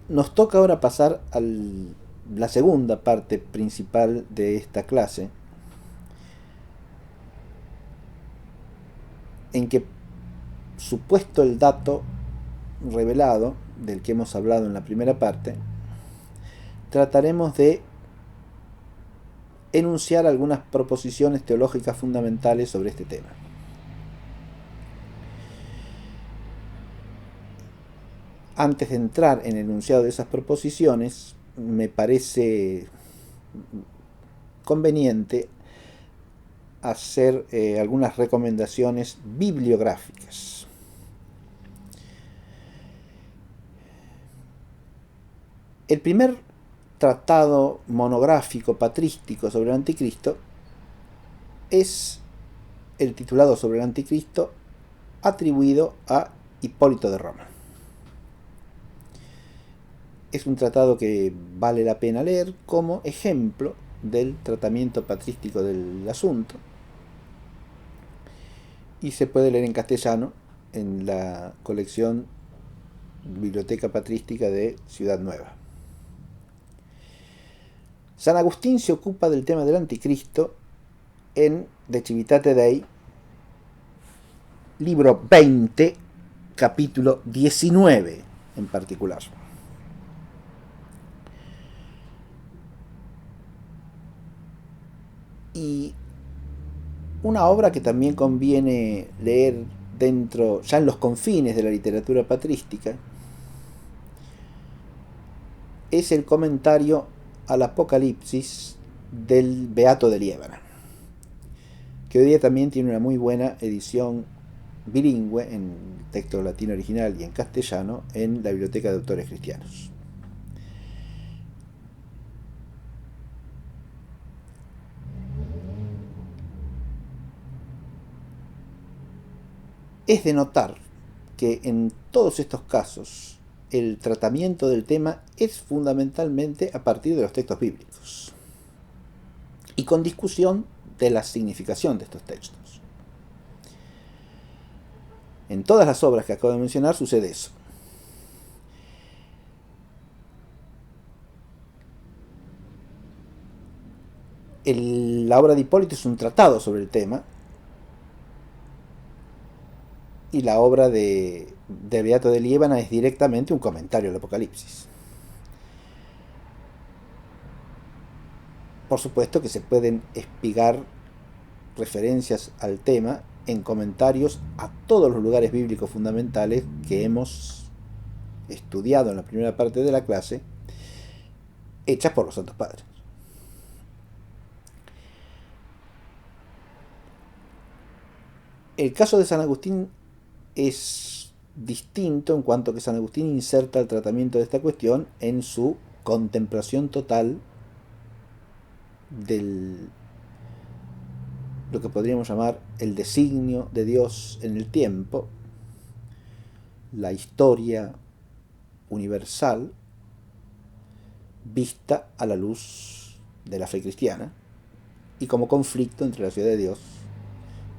Nos toca ahora pasar a la segunda parte principal de esta clase, en que, supuesto el dato revelado del que hemos hablado en la primera parte, trataremos de enunciar algunas proposiciones teológicas fundamentales sobre este tema. Antes de entrar en el enunciado de esas proposiciones, me parece conveniente hacer algunas recomendaciones bibliográficas. El primer tratado monográfico patrístico sobre el anticristo es el titulado sobre el anticristo, atribuido a Hipólito de Roma. Es un tratado que vale la pena leer como ejemplo del tratamiento patrístico del asunto, y se puede leer en castellano en la colección Biblioteca Patrística de Ciudad Nueva. San Agustín se ocupa del tema del anticristo en De Civitate Dei, libro 20, capítulo 19 en particular. Y una obra que también conviene leer dentro, ya en los confines de la literatura patrística, es el comentario al Apocalipsis del Beato de Liébana, que hoy día también tiene una muy buena edición bilingüe en texto latino original y en castellano en la Biblioteca de Autores Cristianos. Es de notar que en todos estos casos el tratamiento del tema es fundamentalmente a partir de los textos bíblicos y con discusión de la significación de estos textos. En todas las obras que acabo de mencionar sucede eso. La obra de Hipólito es un tratado sobre el tema, y la obra de Beato de Liébana es directamente un comentario al Apocalipsis. Por supuesto que se pueden espigar referencias al tema en comentarios a todos los lugares bíblicos fundamentales que hemos estudiado en la primera parte de la clase, hechas por los Santos Padres. El caso de San Agustín es distinto en cuanto que San Agustín inserta el tratamiento de esta cuestión en su contemplación total del lo que podríamos llamar el designio de Dios en el tiempo, la historia universal vista a la luz de la fe cristiana y como conflicto entre la ciudad de Dios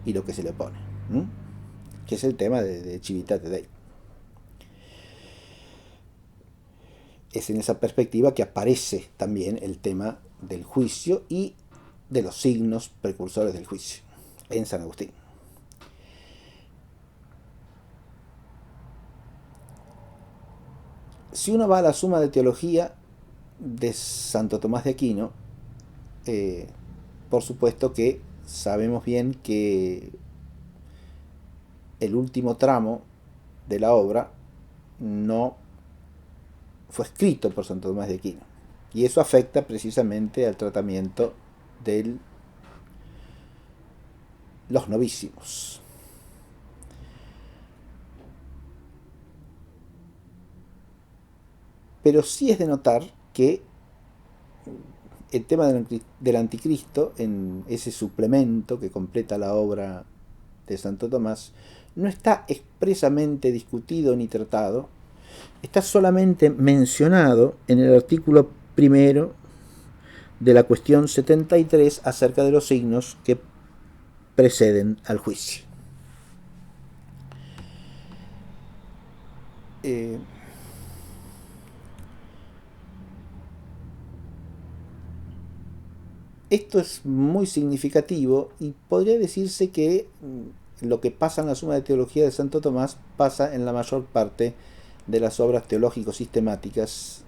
y lo que se le opone, que es el tema de Civitate Dei. Es en esa perspectiva que aparece también el tema del juicio y de los signos precursores del juicio en San Agustín. Si uno va a la Suma de Teología de Santo Tomás de Aquino, por supuesto que sabemos bien que el último tramo de la obra no fue escrito por Santo Tomás de Aquino, y eso afecta precisamente al tratamiento de los novísimos. Pero sí es de notar que el tema del anticristo, en ese suplemento que completa la obra de Santo Tomás, no está expresamente discutido ni tratado, está solamente mencionado en el artículo primero de la cuestión 73 acerca de los signos que preceden al juicio. Esto es muy significativo y podría decirse que lo que pasa en la Suma de Teología de Santo Tomás pasa en la mayor parte de las obras teológico-sistemáticas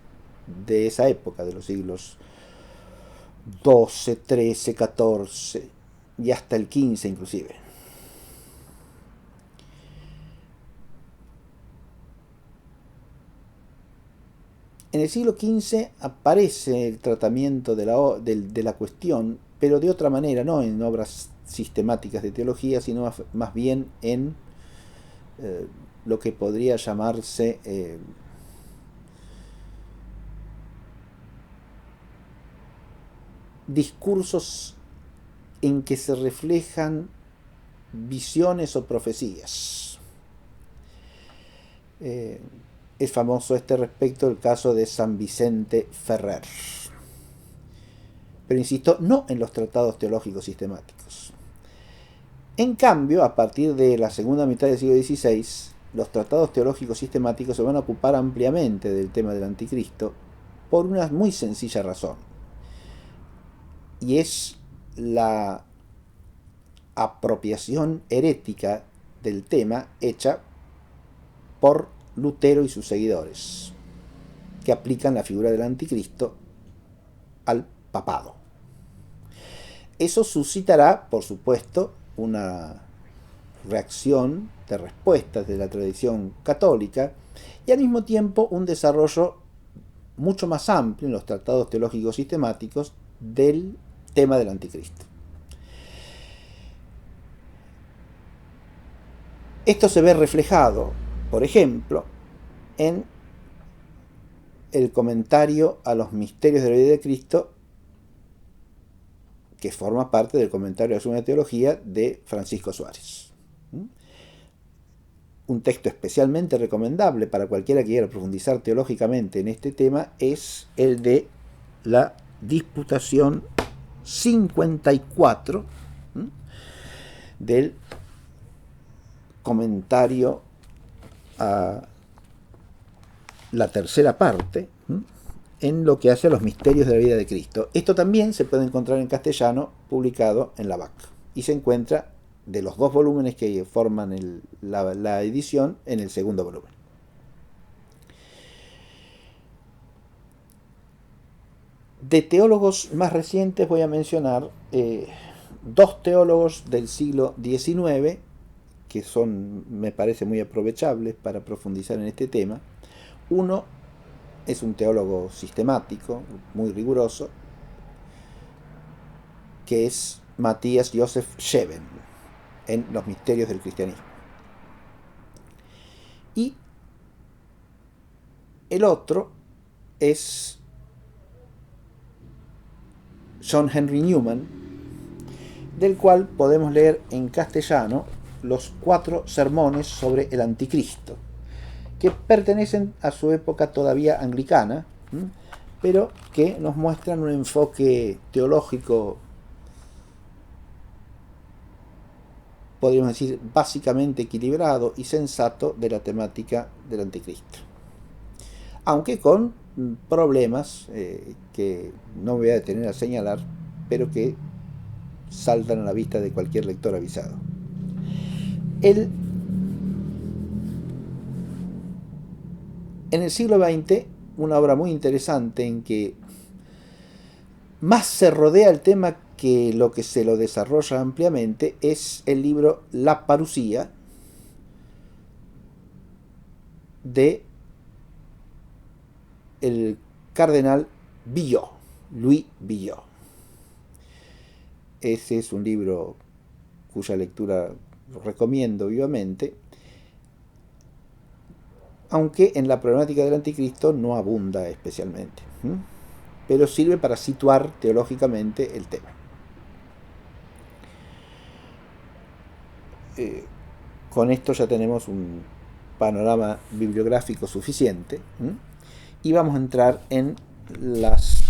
de esa época, de los siglos XII, XIII, XIV y hasta el XV inclusive. En el siglo XV aparece el tratamiento de la cuestión, pero de otra manera, no en obras sistemáticas de teología, sino más bien en lo que podría llamarse discursos en que se reflejan visiones o profecías. Es famoso a este respecto el caso de San Vicente Ferrer. Pero insisto, no en los tratados teológicos sistemáticos. En cambio, a partir de la segunda mitad del siglo XVI, los tratados teológicos sistemáticos se van a ocupar ampliamente del tema del anticristo por una muy sencilla razón. Y es la apropiación herética del tema hecha por Lutero y sus seguidores, que aplican la figura del anticristo al papado. Eso suscitará, por supuesto, una reacción de respuestas de la tradición católica y al mismo tiempo un desarrollo mucho más amplio en los tratados teológicos sistemáticos del tema del anticristo. Esto se ve reflejado, por ejemplo, en el comentario a los misterios de la vida de Cristo, que forma parte del comentario a la Suma Teología de Francisco Suárez. Un texto especialmente recomendable para cualquiera que quiera profundizar teológicamente en este tema es el de la Disputación 54 del comentario a la tercera parte en lo que hace a los misterios de la vida de Cristo. Esto también se puede encontrar en castellano, publicado en la BAC, y se encuentra de los dos volúmenes que forman la edición en el segundo volumen. De teólogos más recientes voy a mencionar dos teólogos del siglo XIX que son, me parece, muy aprovechables para profundizar en este tema. Uno es un teólogo sistemático, muy riguroso, que es Matías Joseph Scheven, en Los Misterios del Cristianismo. Y el otro es John Henry Newman, del cual podemos leer en castellano los 4 sermones sobre el anticristo, que pertenecen a su época todavía anglicana, pero que nos muestran un enfoque teológico, podríamos decir, básicamente equilibrado y sensato de la temática del anticristo. Aunque con problemas que no me voy a detener a señalar, pero que saltan a la vista de cualquier lector avisado. En el siglo XX, una obra muy interesante en que más se rodea el tema que lo que se lo desarrolla ampliamente es el libro La Parusía de el cardenal Villot, Louis Villot. Ese es un libro cuya lectura recomiendo vivamente, aunque en la problemática del anticristo no abunda especialmente, pero sirve para situar teológicamente el tema. Con esto ya tenemos un panorama bibliográfico suficiente y vamos a entrar en las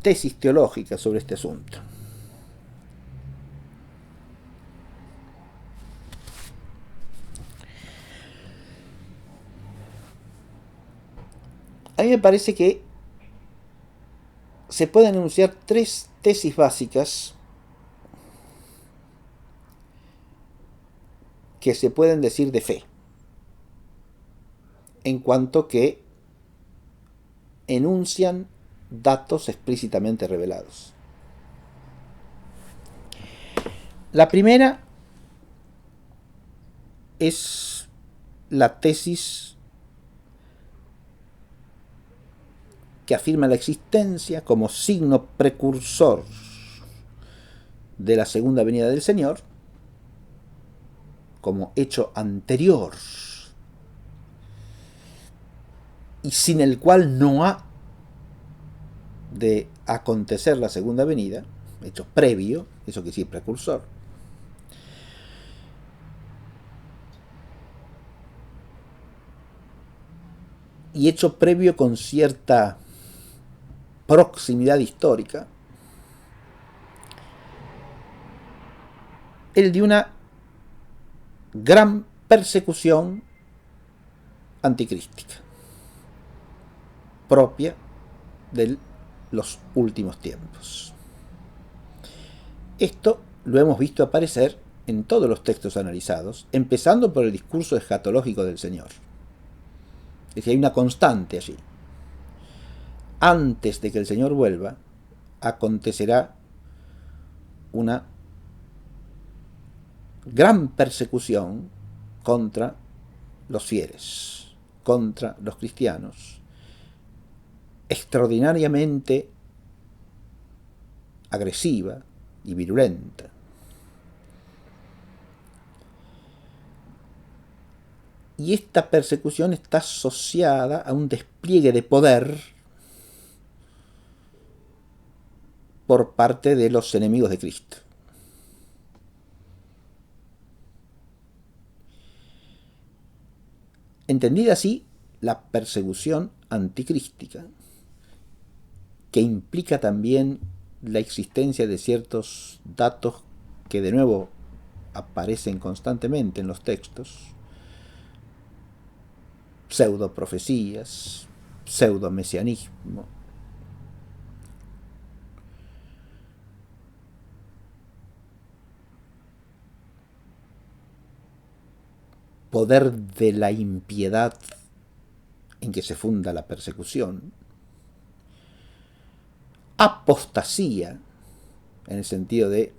tesis teológicas sobre este asunto. A mí me parece que se pueden enunciar tres tesis básicas que se pueden decir de fe, en cuanto que enuncian datos explícitamente revelados. La primera es la tesis que afirma la existencia como signo precursor de la segunda venida del Señor, como hecho anterior y sin el cual no ha de acontecer la segunda venida, hecho previo, eso quiere decir precursor. Y hecho previo con cierta proximidad histórica, el de una gran persecución anticrística, propia de los últimos tiempos. Esto lo hemos visto aparecer en todos los textos analizados, empezando por el discurso escatológico del Señor. Es decir, hay una constante allí. Antes de que el Señor vuelva, acontecerá una gran persecución contra los fieles, contra los cristianos, extraordinariamente agresiva y virulenta. Y esta persecución está asociada a un despliegue de poder por parte de los enemigos de Cristo. Entendida así, la persecución anticrística, que implica también la existencia de ciertos datos que de nuevo aparecen constantemente en los textos, pseudo-profecías, pseudo-mesianismo, poder de la impiedad en que se funda la persecución, apostasía, en el sentido de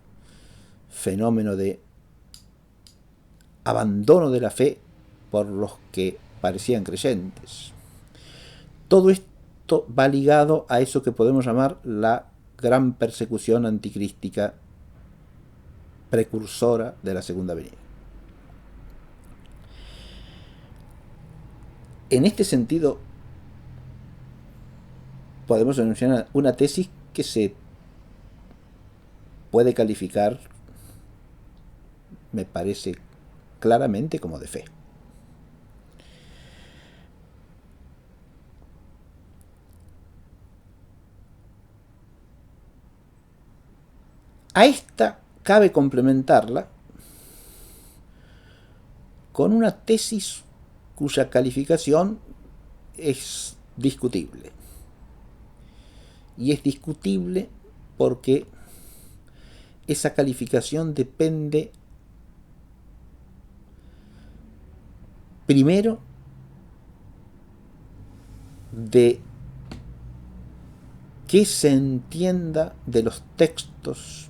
fenómeno de abandono de la fe por los que parecían creyentes. Todo esto va ligado a eso que podemos llamar la gran persecución anticrística precursora de la segunda venida. En este sentido, podemos enunciar una tesis que se puede calificar, me parece claramente, como de fe. A esta cabe complementarla con una tesis cuya calificación es discutible. Y es discutible porque esa calificación depende primero de que se entienda de los textos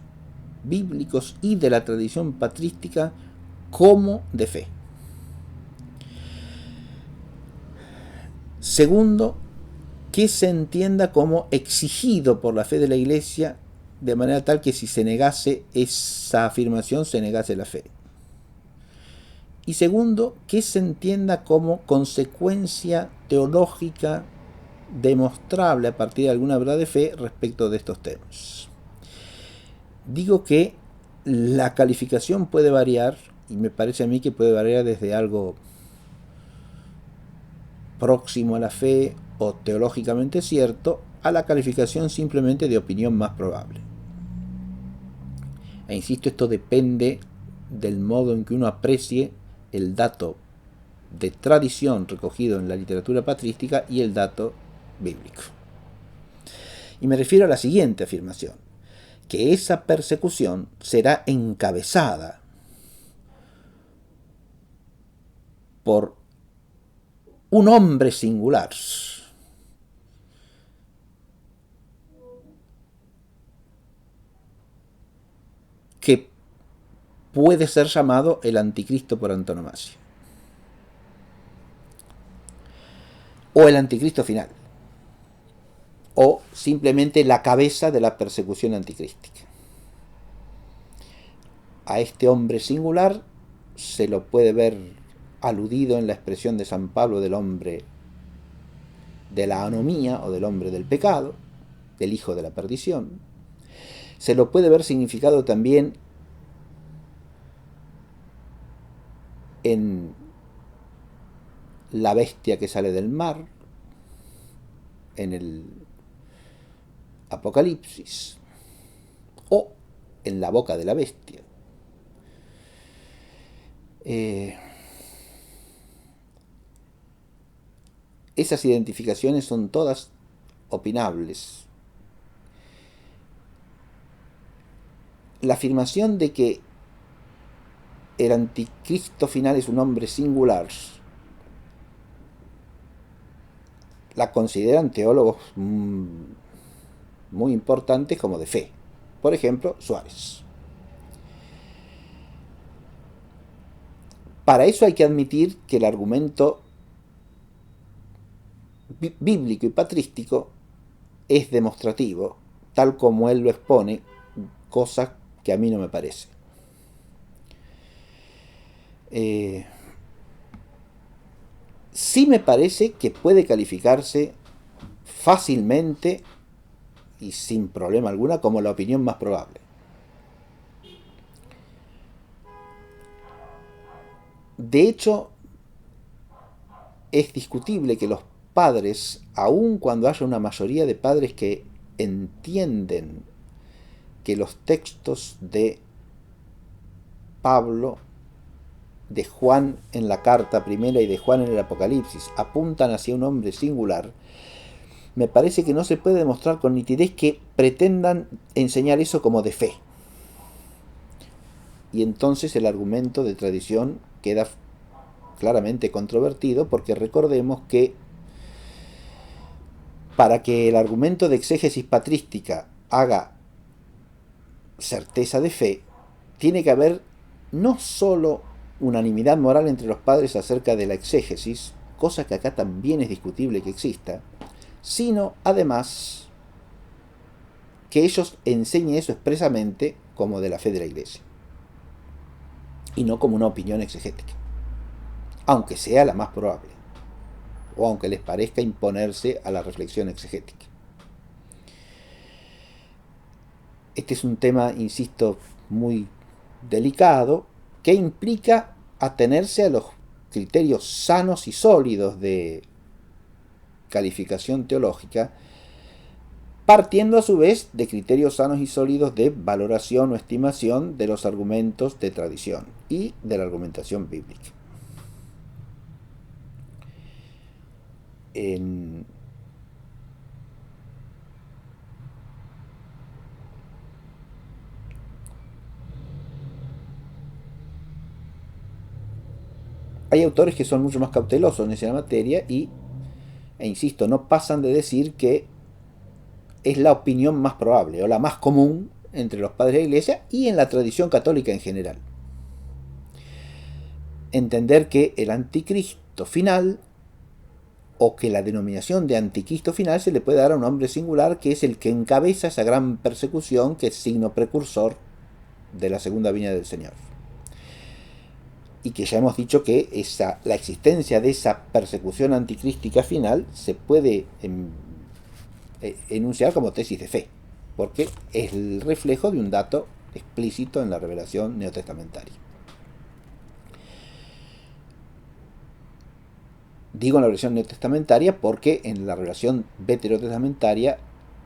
bíblicos y de la tradición patrística como de fe. Segundo, que se entienda como exigido por la fe de la Iglesia, de manera tal que si se negase esa afirmación, se negase la fe. Y segundo, que se entienda como consecuencia teológica demostrable a partir de alguna verdad de fe respecto de estos temas. Digo que la calificación puede variar, y me parece a mí que puede variar desde algo próximo a la fe o teológicamente cierto, a la calificación simplemente de opinión más probable. E insisto, esto depende del modo en que uno aprecie el dato de tradición recogido en la literatura patrística y el dato bíblico. Y me refiero a la siguiente afirmación, que esa persecución será encabezada por un hombre singular, que puede ser llamado el anticristo por antonomasia, o el anticristo final, o simplemente la cabeza de la persecución anticrística. A este hombre singular se lo puede ver aludido en la expresión de San Pablo del hombre de la anomía o del hombre del pecado, del hijo de la perdición. Se lo puede ver significado también en la bestia que sale del mar, en el Apocalipsis, o en la boca de la bestia. Esas identificaciones son todas opinables. La afirmación de que el anticristo final es un hombre singular la consideran teólogos muy importantes como de fe. Por ejemplo, Suárez. Para eso hay que admitir que el argumento bíblico y patrístico es demostrativo, tal como él lo expone, cosa que a mí no me parece. Sí me parece que puede calificarse fácilmente y sin problema alguna como la opinión más probable. De hecho, es discutible que los padres, aun cuando haya una mayoría de padres que entienden que los textos de Pablo, de Juan en la carta primera y de Juan en el Apocalipsis apuntan hacia un hombre singular, me parece que no se puede demostrar con nitidez que pretendan enseñar eso como de fe. Y entonces el argumento de tradición queda claramente controvertido, porque recordemos que para que el argumento de exégesis patrística haga certeza de fe, tiene que haber no solo unanimidad moral entre los padres acerca de la exégesis, cosa que acá también es discutible que exista, sino además que ellos enseñen eso expresamente como de la fe de la Iglesia, y no como una opinión exegética, aunque sea la más probable, o aunque les parezca imponerse a la reflexión exegética. Este es un tema, insisto, muy delicado, que implica atenerse a los criterios sanos y sólidos de calificación teológica, partiendo a su vez de criterios sanos y sólidos de valoración o estimación de los argumentos de tradición y de la argumentación bíblica. Hay autores que son mucho más cautelosos en esa materia e insisto, no pasan de decir que es la opinión más probable o la más común entre los padres de la Iglesia y en la tradición católica en general. Entender que el anticristo final, o que la denominación de anticristo final se le puede dar a un hombre singular, que es el que encabeza esa gran persecución, que es signo precursor de la segunda venida del Señor. Y que ya hemos dicho que la existencia de esa persecución anticrística final se puede enunciar como tesis de fe, porque es el reflejo de un dato explícito en la revelación neotestamentaria. Digo en la revelación neotestamentaria porque en la revelación veterotestamentaria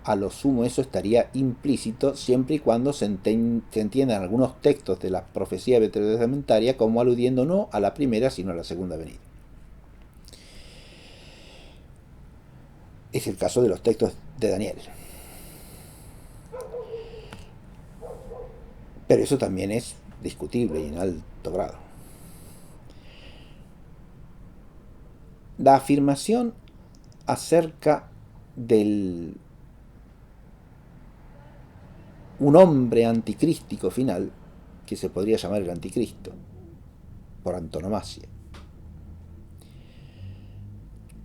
a lo sumo eso estaría implícito, siempre y cuando se entiendan algunos textos de la profecía veterotestamentaria como aludiendo no a la primera sino a la segunda venida. Es el caso de los textos de Daniel. Pero eso también es discutible y en alto grado. La afirmación acerca del un hombre anticrístico final, que se podría llamar el anticristo, por antonomasia,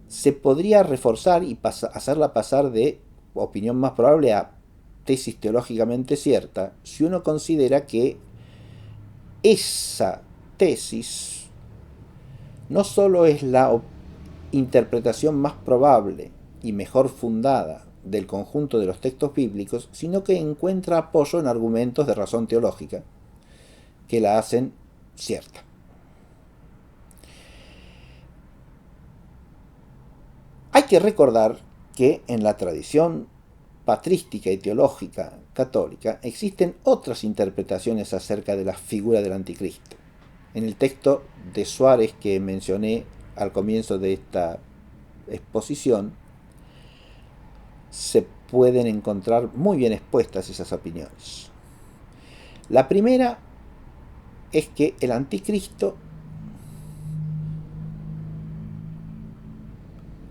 se podría reforzar y hacerla pasar de opinión más probable a tesis teológicamente cierta si uno considera que esa tesis no solo es la interpretación más probable y mejor fundada del conjunto de los textos bíblicos, sino que encuentra apoyo en argumentos de razón teológica que la hacen cierta. Hay que recordar que en la tradición patrística y teológica católica existen otras interpretaciones acerca de la figura del anticristo. En el texto de Suárez que mencioné al comienzo de esta exposición, se pueden encontrar muy bien expuestas esas opiniones. La primera es que el anticristo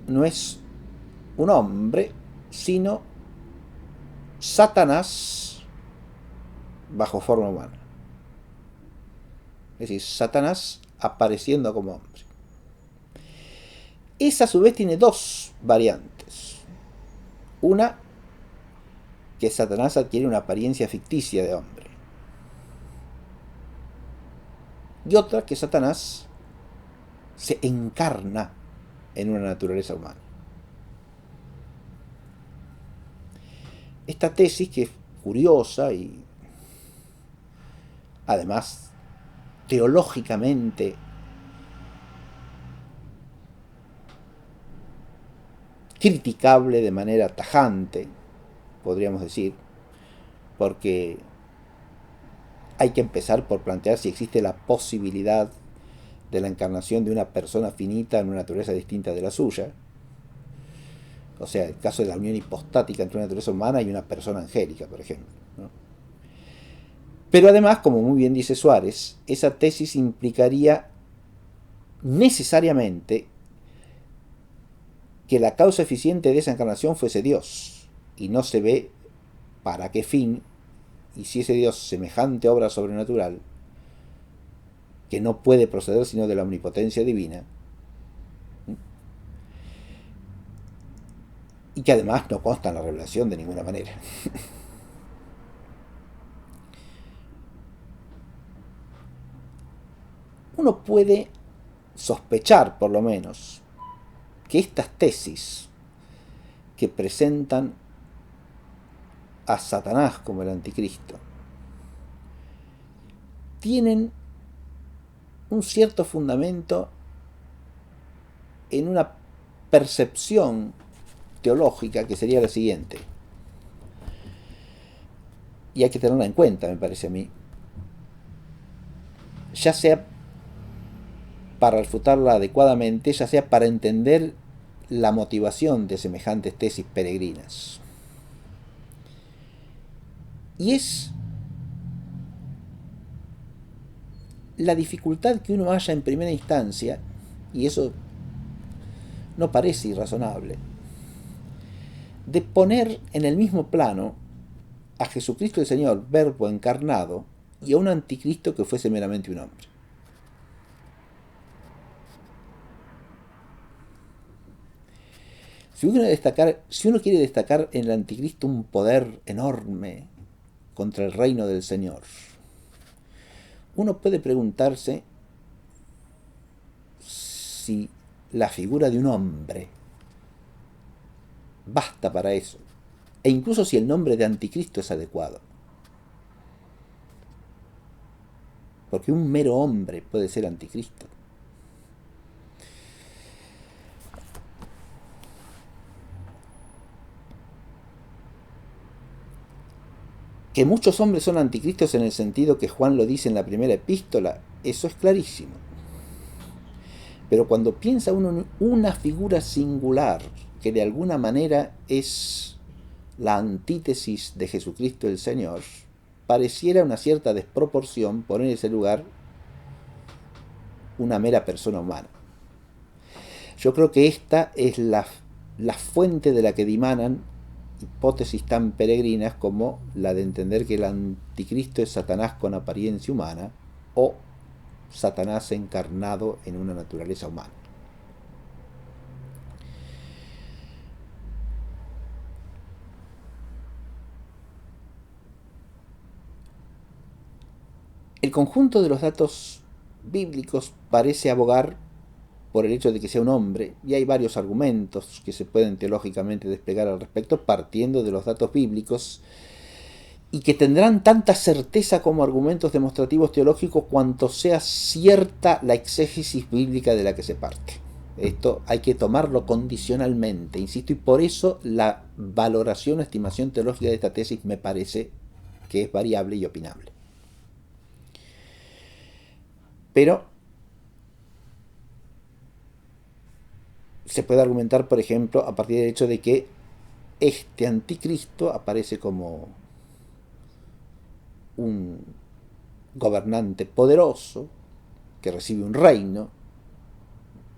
no es un hombre, sino Satanás bajo forma humana. Es decir, Satanás apareciendo como hombre. Esa a su vez tiene dos variantes. Una, que Satanás adquiere una apariencia ficticia de hombre. Y otra, que Satanás se encarna en una naturaleza humana. Esta tesis, que es curiosa y además teológicamente criticable de manera tajante, podríamos decir, porque hay que empezar por plantear si existe la posibilidad de la encarnación de una persona finita en una naturaleza distinta de la suya. O sea, el caso de la unión hipostática entre una naturaleza humana y una persona angélica, por ejemplo, ¿no? Pero además, como muy bien dice Suárez, esa tesis implicaría necesariamente que la causa eficiente de esa encarnación fuese Dios, y no se ve para qué fin hiciese Dios semejante obra sobrenatural que no puede proceder sino de la omnipotencia divina, y que además no consta en la revelación de ninguna manera. Uno puede sospechar, por lo menos, que estas tesis que presentan a Satanás como el anticristo tienen un cierto fundamento en una percepción teológica que sería la siguiente, y hay que tenerla en cuenta, me parece a mí, ya sea para refutarla adecuadamente, ya sea para entender la motivación de semejantes tesis peregrinas. Y es la dificultad que uno halla en primera instancia, y eso no parece irrazonable, de poner en el mismo plano a Jesucristo el Señor, verbo encarnado, y a un anticristo que fuese meramente un hombre. Si uno quiere destacar en el anticristo un poder enorme contra el reino del Señor, uno puede preguntarse si la figura de un hombre basta para eso, e incluso si el nombre de anticristo es adecuado. Porque un mero hombre puede ser anticristo. Que muchos hombres son anticristos en el sentido que Juan lo dice en la primera epístola, eso es clarísimo. Pero cuando piensa uno en una figura singular que de alguna manera es la antítesis de Jesucristo el Señor, pareciera una cierta desproporción poner en ese lugar una mera persona humana. Yo creo que esta es la fuente de la que dimanan hipótesis tan peregrinas como la de entender que el anticristo es Satanás con apariencia humana o Satanás encarnado en una naturaleza humana. El conjunto de los datos bíblicos parece abogar por el hecho de que sea un hombre, y hay varios argumentos que se pueden teológicamente desplegar al respecto partiendo de los datos bíblicos, y que tendrán tanta certeza como argumentos demostrativos teológicos cuanto sea cierta la exégesis bíblica de la que se parte. Esto hay que tomarlo condicionalmente, insisto, y por eso la valoración o estimación teológica de esta tesis me parece que es variable y opinable. Pero se puede argumentar, por ejemplo, a partir del hecho de que este anticristo aparece como un gobernante poderoso que recibe un reino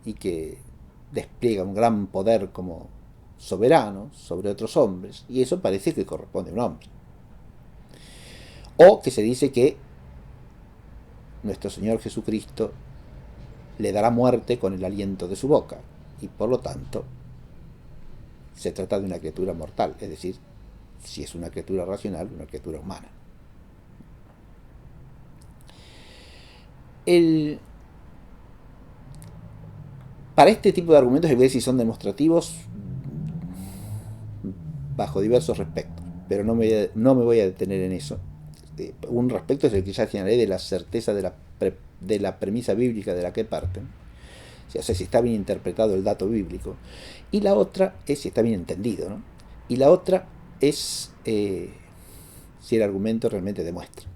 y que despliega un gran poder como soberano sobre otros hombres, y eso parece que corresponde a un hombre. O que se dice que nuestro Señor Jesucristo le dará muerte con el aliento de su boca, y por lo tanto se trata de una criatura mortal, es decir, si es una criatura racional, una criatura humana. Para este tipo de argumentos hay que ver si son demostrativos bajo diversos respectos, pero no me voy a detener en eso. Un respecto es el que ya señalé de la certeza de la premisa bíblica de la que parten, o sea, si está bien interpretado el dato bíblico, y la otra es si está bien entendido, ¿no? Y la otra es si el argumento realmente demuestra.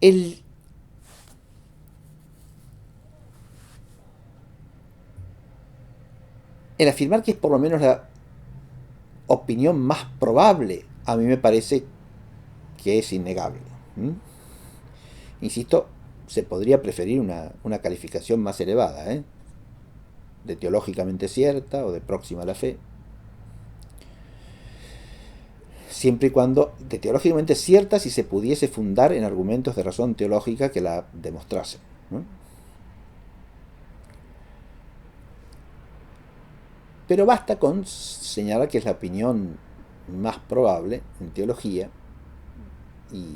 El afirmar que es por lo menos la opinión más probable, a mí me parece que es innegable. Insisto, se podría preferir una calificación más elevada, de teológicamente cierta o de próxima a la fe, siempre y cuando de teológicamente cierta si se pudiese fundar en argumentos de razón teológica que la demostrasen, ¿no? Pero basta con señalar que es la opinión más probable en teología, y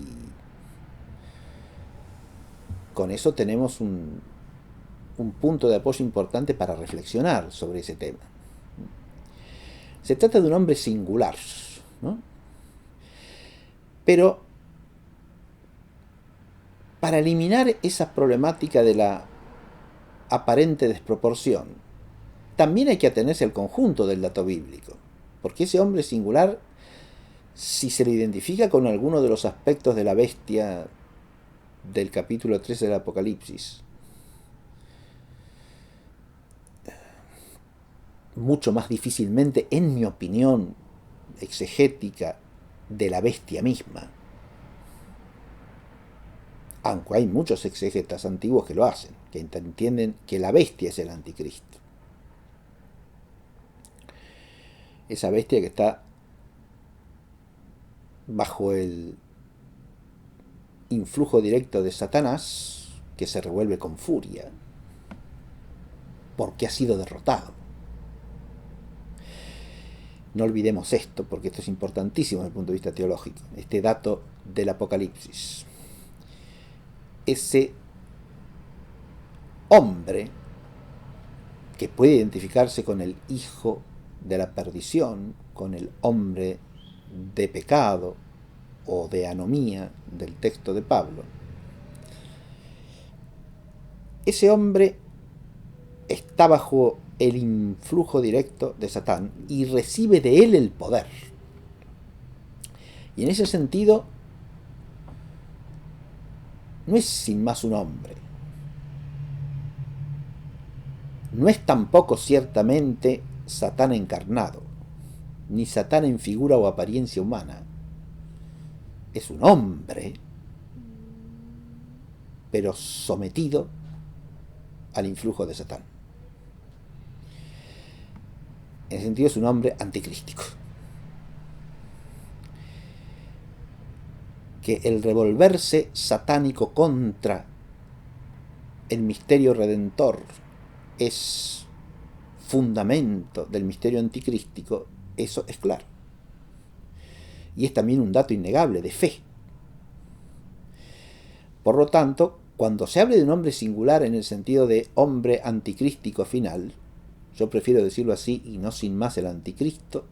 con eso tenemos un punto de apoyo importante para reflexionar sobre ese tema. Se trata de un hombre singular, ¿no? Pero para eliminar esa problemática de la aparente desproporción, también hay que atenerse al conjunto del dato bíblico, porque ese hombre singular, si se le identifica con alguno de los aspectos de la bestia del capítulo 13 del Apocalipsis, mucho más difícilmente, en mi opinión exegética, de la bestia misma, aunque hay muchos exégetas antiguos que lo hacen, que entienden que la bestia es el anticristo, esa bestia que está bajo el influjo directo de Satanás, que se revuelve con furia porque ha sido derrotado. No olvidemos esto, porque esto es importantísimo desde el punto de vista teológico, este dato del Apocalipsis. Ese hombre que puede identificarse con el hijo de la perdición, con el hombre de pecado o de anomía del texto de Pablo, ese hombre está bajo el influjo directo de Satán y recibe de él el poder. Y en ese sentido, no es sin más un hombre. No es tampoco ciertamente Satán encarnado, ni Satán en figura o apariencia humana. es un hombre, pero sometido al influjo de Satán. En ese sentido es un hombre anticrístico. Que el revolverse satánico contra el misterio redentor es fundamento del misterio anticrístico, eso es claro. Y es también un dato innegable de fe. Por lo tanto, cuando se hable de un hombre singular en el sentido de hombre anticrístico final, yo prefiero decirlo así y no sin más el anticristo,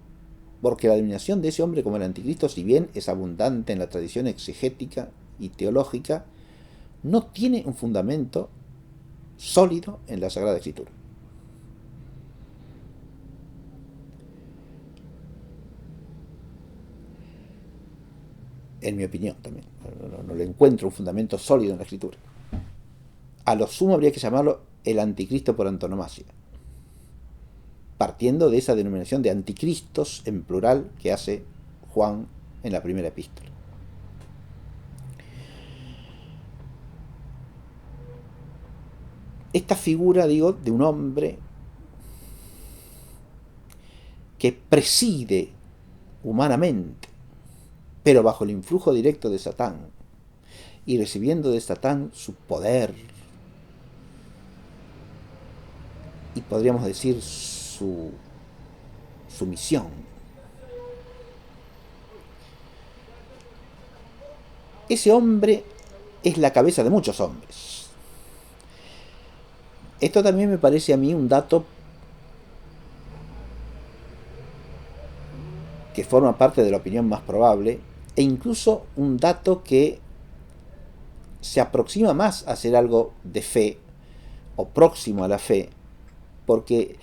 porque la denominación de ese hombre como el anticristo, si bien es abundante en la tradición exegética y teológica, no tiene un fundamento sólido en la Sagrada Escritura. En mi opinión también. No le encuentro un fundamento sólido en la Escritura. A lo sumo habría que llamarlo el anticristo por antonomasia, partiendo de esa denominación de anticristos en plural que hace Juan en la primera epístola. Esta figura, digo, de un hombre que preside humanamente, pero bajo el influjo directo de Satán, y recibiendo de Satán su poder, y podríamos decir su misión. Ese hombre es la cabeza de muchos hombres. Esto también me parece a mí un dato que forma parte de la opinión más probable, e incluso un dato que se aproxima más a ser algo de fe, o próximo a la fe, porque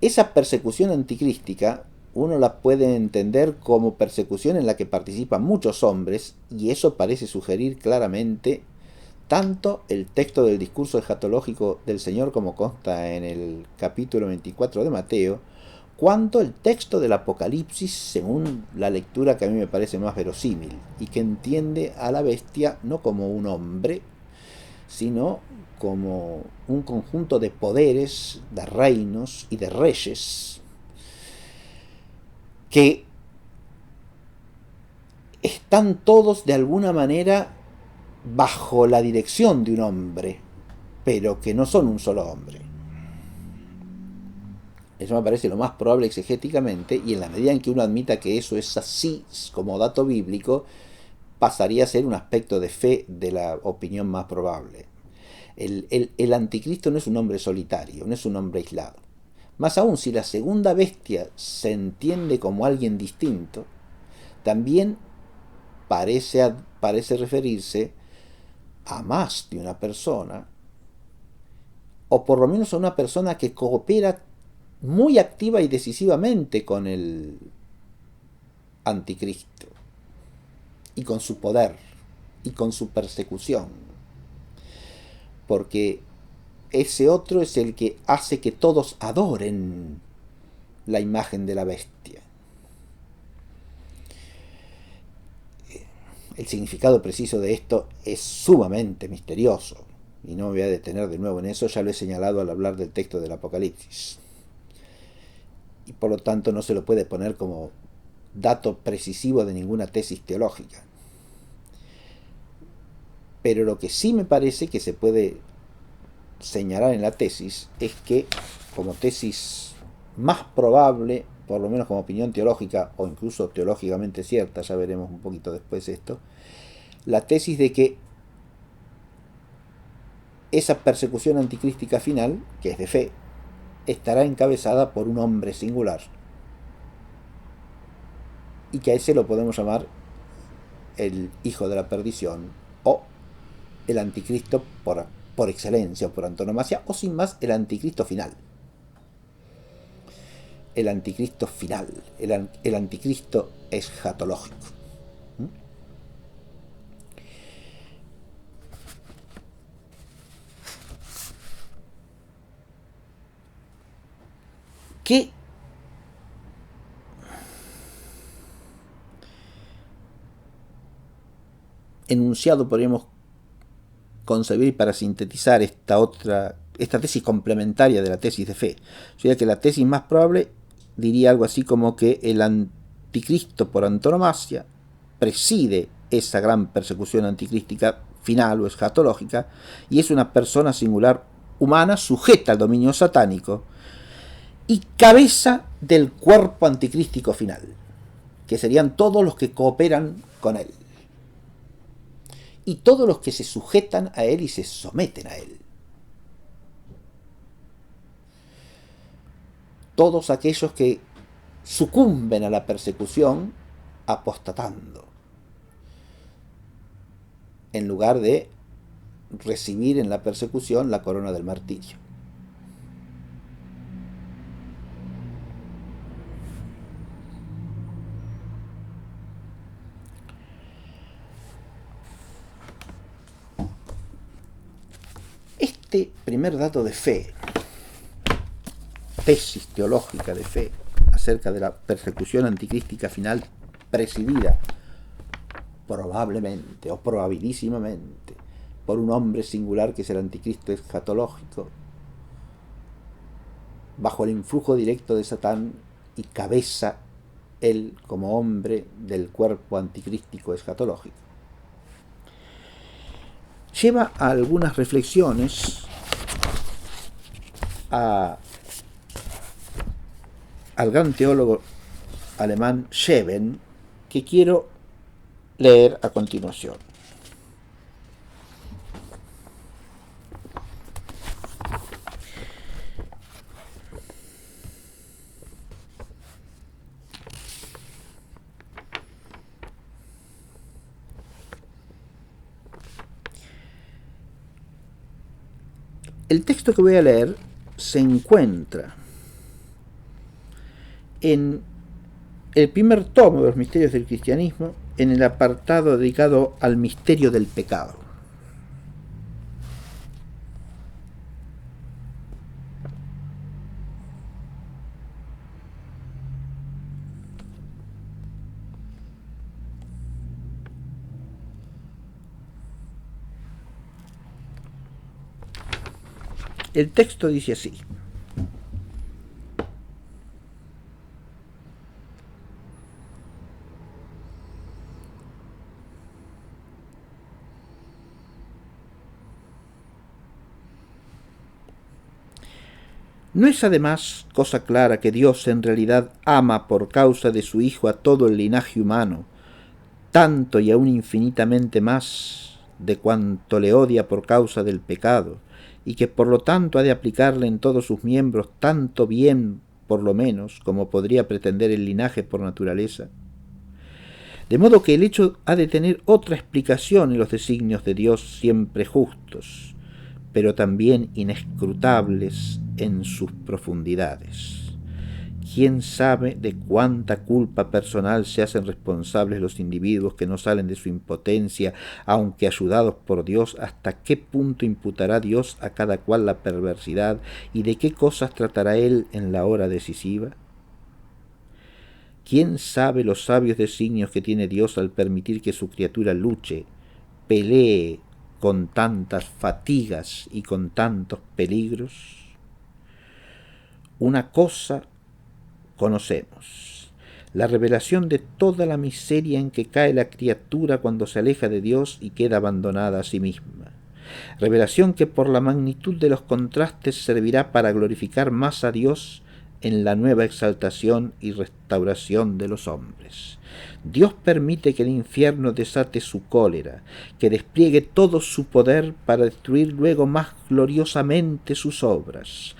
esa persecución anticrística uno la puede entender como persecución en la que participan muchos hombres, y eso parece sugerir claramente tanto el texto del discurso escatológico del Señor, como consta en el capítulo 24 de Mateo, cuanto el texto del Apocalipsis, según la lectura que a mí me parece más verosímil, y que entiende a la bestia no como un hombre, sino como un conjunto de poderes, de reinos y de reyes que están todos de alguna manera bajo la dirección de un hombre, pero que no son un solo hombre. Eso me parece lo más probable exegéticamente, y en la medida en que uno admita que eso es así como dato bíblico, pasaría a ser un aspecto de fe de la opinión más probable. El anticristo no es un hombre solitario, no es un hombre aislado. Más aún, si la segunda bestia se entiende como alguien distinto, también parece referirse a más de una persona, o por lo menos a una persona que coopera muy activa y decisivamente con el anticristo, y con su poder, y con su persecución, porque ese otro es el que hace que todos adoren la imagen de la bestia. El significado preciso de esto es sumamente misterioso, y no me voy a detener de nuevo en eso, ya lo he señalado al hablar del texto del Apocalipsis. Y por lo tanto no se lo puede poner como dato precisivo de ninguna tesis teológica. Pero lo que sí me parece que se puede señalar en la tesis es que, como tesis más probable, por lo menos como opinión teológica, o incluso teológicamente cierta, ya veremos un poquito después esto, la tesis de que esa persecución anticrística final, que es de fe, estará encabezada por un hombre singular, y que a ese lo podemos llamar el hijo de la perdición, o el anticristo por excelencia, o por antonomasia, o sin más, el anticristo final. El anticristo final, el anticristo escatológico. ¿Qué enunciado podríamos concebir para sintetizar esta tesis complementaria de la tesis de fe. O sea que la tesis más probable diría algo así como que el anticristo por antonomasia preside esa gran persecución anticrística final o escatológica y es una persona singular humana sujeta al dominio satánico y cabeza del cuerpo anticrístico final, que serían todos los que cooperan con él y todos los que se sujetan a él y se someten a él. Todos aquellos que sucumben a la persecución apostatando, en lugar de recibir en la persecución la corona del martirio. Este primer dato de fe, tesis teológica de fe acerca de la persecución anticrística final presidida probablemente o probabilísimamente por un hombre singular que es el anticristo escatológico, bajo el influjo directo de Satán y cabeza él como hombre del cuerpo anticrístico escatológico, lleva a algunas reflexiones al gran teólogo alemán Scheven, que quiero leer a continuación. El texto que voy a leer se encuentra en el primer tomo de los misterios del cristianismo, en el apartado dedicado al misterio del pecado. El texto dice así: ¿no es además cosa clara que Dios en realidad ama por causa de su Hijo a todo el linaje humano, tanto y aún infinitamente más de cuanto le odia por causa del pecado, y que por lo tanto ha de aplicarle en todos sus miembros tanto bien, por lo menos, como podría pretender el linaje por naturaleza? De modo que el hecho ha de tener otra explicación en los designios de Dios siempre justos, pero también inescrutables en sus profundidades. ¿Quién sabe de cuánta culpa personal se hacen responsables los individuos que no salen de su impotencia, aunque ayudados por Dios? ¿Hasta qué punto imputará Dios a cada cual la perversidad y de qué cosas tratará Él en la hora decisiva? ¿Quién sabe los sabios designios que tiene Dios al permitir que su criatura luche, pelee con tantas fatigas y con tantos peligros? Una cosa conocemos: la revelación de toda la miseria en que cae la criatura cuando se aleja de Dios y queda abandonada a sí misma. Revelación que por la magnitud de los contrastes servirá para glorificar más a Dios en la nueva exaltación y restauración de los hombres. Dios permite que el infierno desate su cólera, que despliegue todo su poder para destruir luego más gloriosamente sus obras,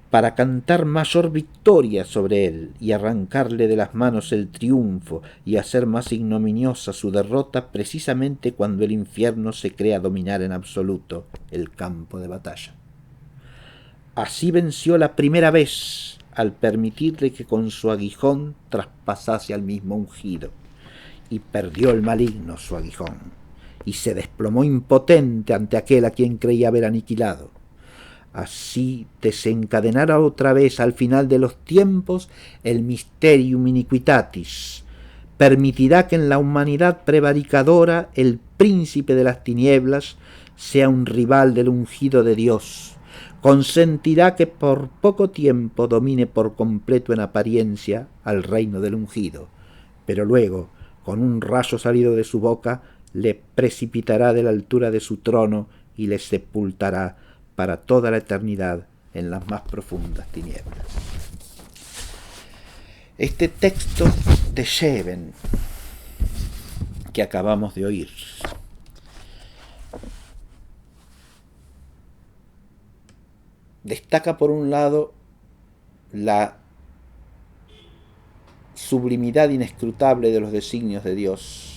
para cantar mayor victoria sobre él y arrancarle de las manos el triunfo y hacer más ignominiosa su derrota precisamente cuando el infierno se crea dominar en absoluto el campo de batalla. Así venció la primera vez al permitirle que con su aguijón traspasase al mismo ungido, y perdió el maligno su aguijón, y se desplomó impotente ante aquel a quien creía haber aniquilado. Así desencadenará otra vez al final de los tiempos el mysterium iniquitatis, permitirá que en la humanidad prevaricadora el príncipe de las tinieblas sea un rival del ungido de Dios, consentirá que por poco tiempo domine por completo en apariencia al reino del ungido, pero luego, con un rayo salido de su boca, le precipitará de la altura de su trono y le sepultará para toda la eternidad en las más profundas tinieblas. Este texto de Scheven que acabamos de oír destaca por un lado la sublimidad inescrutable de los designios de Dios,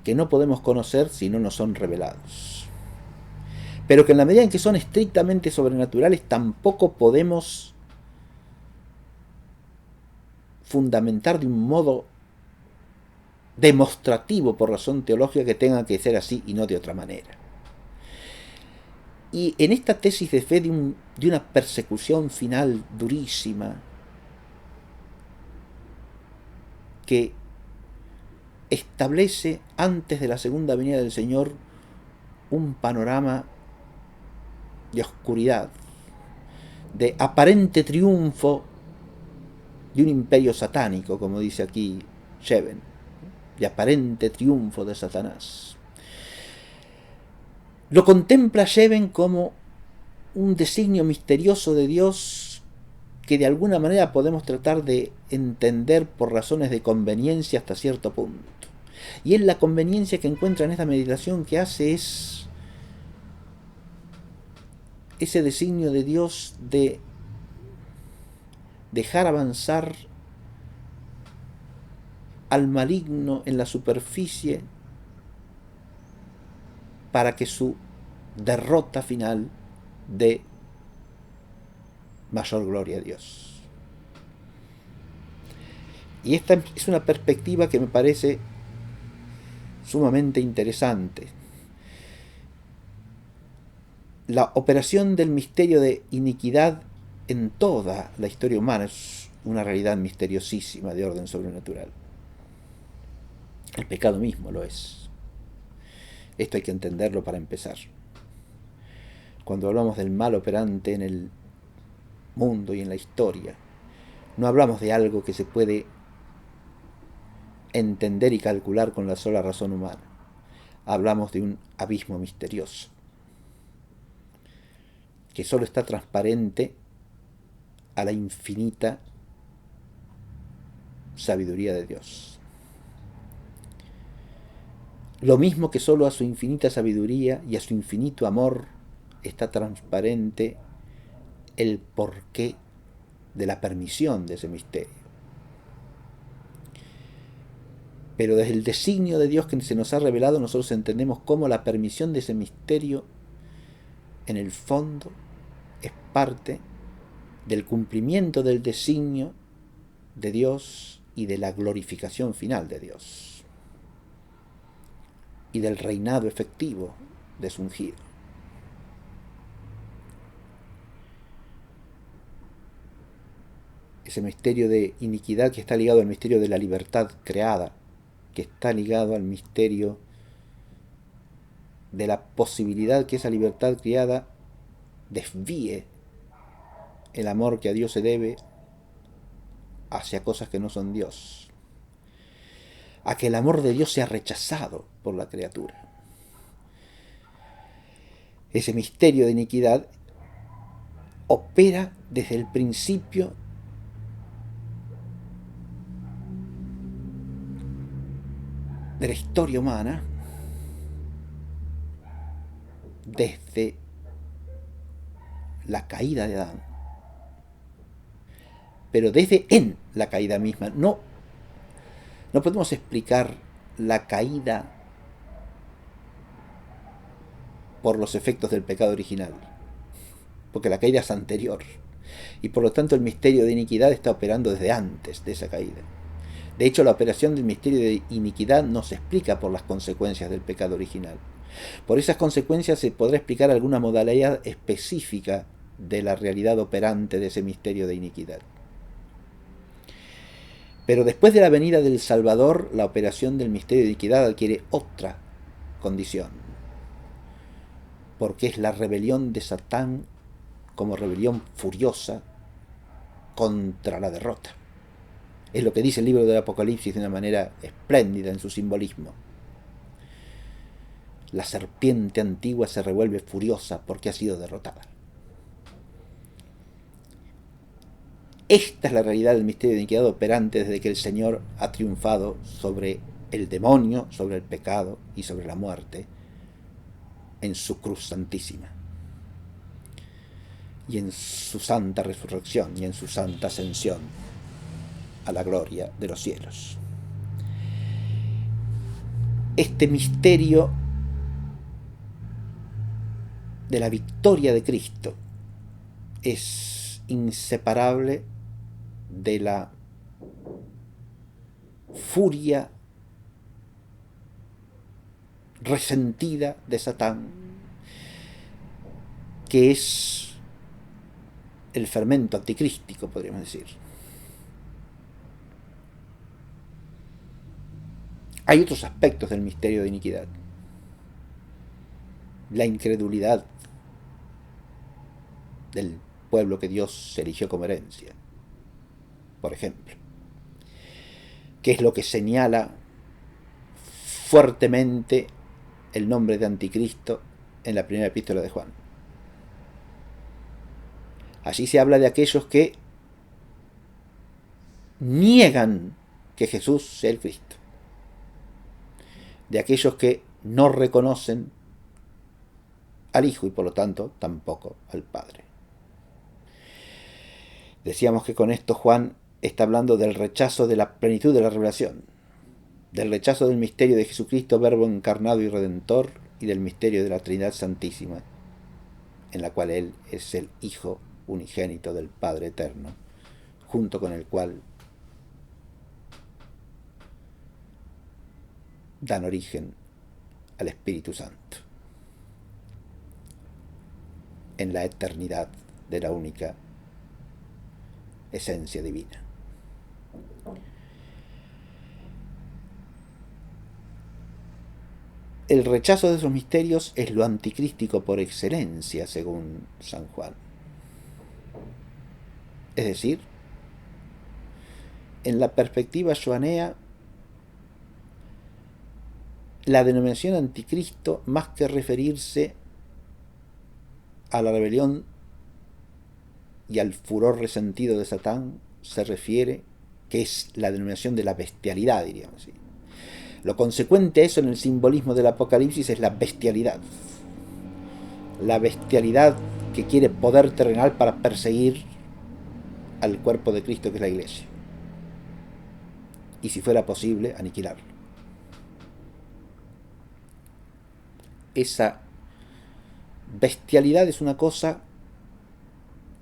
que no podemos conocer si no nos son revelados, pero que en la medida en que son estrictamente sobrenaturales tampoco podemos fundamentar de un modo demostrativo por razón teológica que tenga que ser así y no de otra manera. Y en esta tesis de fe de una persecución final durísima, que establece antes de la segunda venida del Señor un panorama de oscuridad, de aparente triunfo de un imperio satánico, como dice aquí Scheven, de aparente triunfo de Satanás. Lo contempla Scheven como un designio misterioso de Dios que de alguna manera podemos tratar de entender por razones de conveniencia hasta cierto punto. Y él la conveniencia que encuentra en esta meditación que hace es ese designio de Dios de dejar avanzar al maligno en la superficie para que su derrota final dé mayor gloria a Dios. Y esta es una perspectiva que me parece sumamente interesante. La operación del misterio de iniquidad en toda la historia humana es una realidad misteriosísima de orden sobrenatural. El pecado mismo lo es. Esto hay que entenderlo para empezar. Cuando hablamos del mal operante en el mundo y en la historia, no hablamos de algo que se puede entender y calcular con la sola razón humana. Hablamos de un abismo misterioso, que solo está transparente a la infinita sabiduría de Dios. Lo mismo que solo a su infinita sabiduría y a su infinito amor está transparente el porqué de la permisión de ese misterio. Pero desde el designio de Dios que se nos ha revelado, nosotros entendemos cómo la permisión de ese misterio, en el fondo, es parte del cumplimiento del designio de Dios y de la glorificación final de Dios y del reinado efectivo de su ungido. Ese misterio de iniquidad que está ligado al misterio de la libertad creada, que está ligado al misterio de la posibilidad que esa libertad creada desvíe el amor que a Dios se debe hacia cosas que no son Dios, a que el amor de Dios sea rechazado por la criatura. Ese misterio de iniquidad opera desde el principio de la historia humana, desde la caída de Adán, pero desde en la caída misma. No podemos explicar la caída por los efectos del pecado original, porque la caída es anterior, y por lo tanto el misterio de iniquidad está operando desde antes de esa caída. De hecho, la operación del misterio de iniquidad no se explica por las consecuencias del pecado original. Por esas consecuencias se podrá explicar alguna modalidad específica de la realidad operante de ese misterio de iniquidad. Pero después de la venida del Salvador, la operación del misterio de iniquidad adquiere otra condición, porque es la rebelión de Satán como rebelión furiosa contra la derrota. Es lo que dice el libro del Apocalipsis de una manera espléndida en su simbolismo. La serpiente antigua se revuelve furiosa porque ha sido derrotada. Esta es la realidad del misterio de iniquidad operante desde que el Señor ha triunfado sobre el demonio, sobre el pecado y sobre la muerte en su cruz santísima, y en su santa resurrección y en su santa ascensión a la gloria de los cielos. Este misterio de la victoria de Cristo es inseparable de la furia resentida de Satán, que es el fermento anticrístico, podríamos decir. Hay otros aspectos del misterio de iniquidad. La incredulidad del pueblo que Dios eligió como herencia, por ejemplo, que es lo que señala fuertemente el nombre de Anticristo en la primera epístola de Juan. Allí se habla de aquellos que niegan que Jesús sea el Cristo, de aquellos que no reconocen al Hijo y por lo tanto tampoco al Padre. Decíamos que con esto Juan está hablando del rechazo de la plenitud de la revelación, del rechazo del misterio de Jesucristo, Verbo encarnado y Redentor, y del misterio de la Trinidad Santísima, en la cual Él es el Hijo unigénito del Padre Eterno, junto con el cual dan origen al Espíritu Santo, en la eternidad de la única esencia divina. El rechazo de esos misterios es lo anticrístico por excelencia, según San Juan. Es decir, en la perspectiva joanea, la denominación anticristo, más que referirse a la rebelión y al furor resentido de Satán, se refiere, que es la denominación de la bestialidad, diríamos así. Lo consecuente a eso en el simbolismo del Apocalipsis es la bestialidad. La bestialidad que quiere poder terrenal para perseguir al cuerpo de Cristo, que es la Iglesia. Y si fuera posible, aniquilarlo. Esa bestialidad es una cosa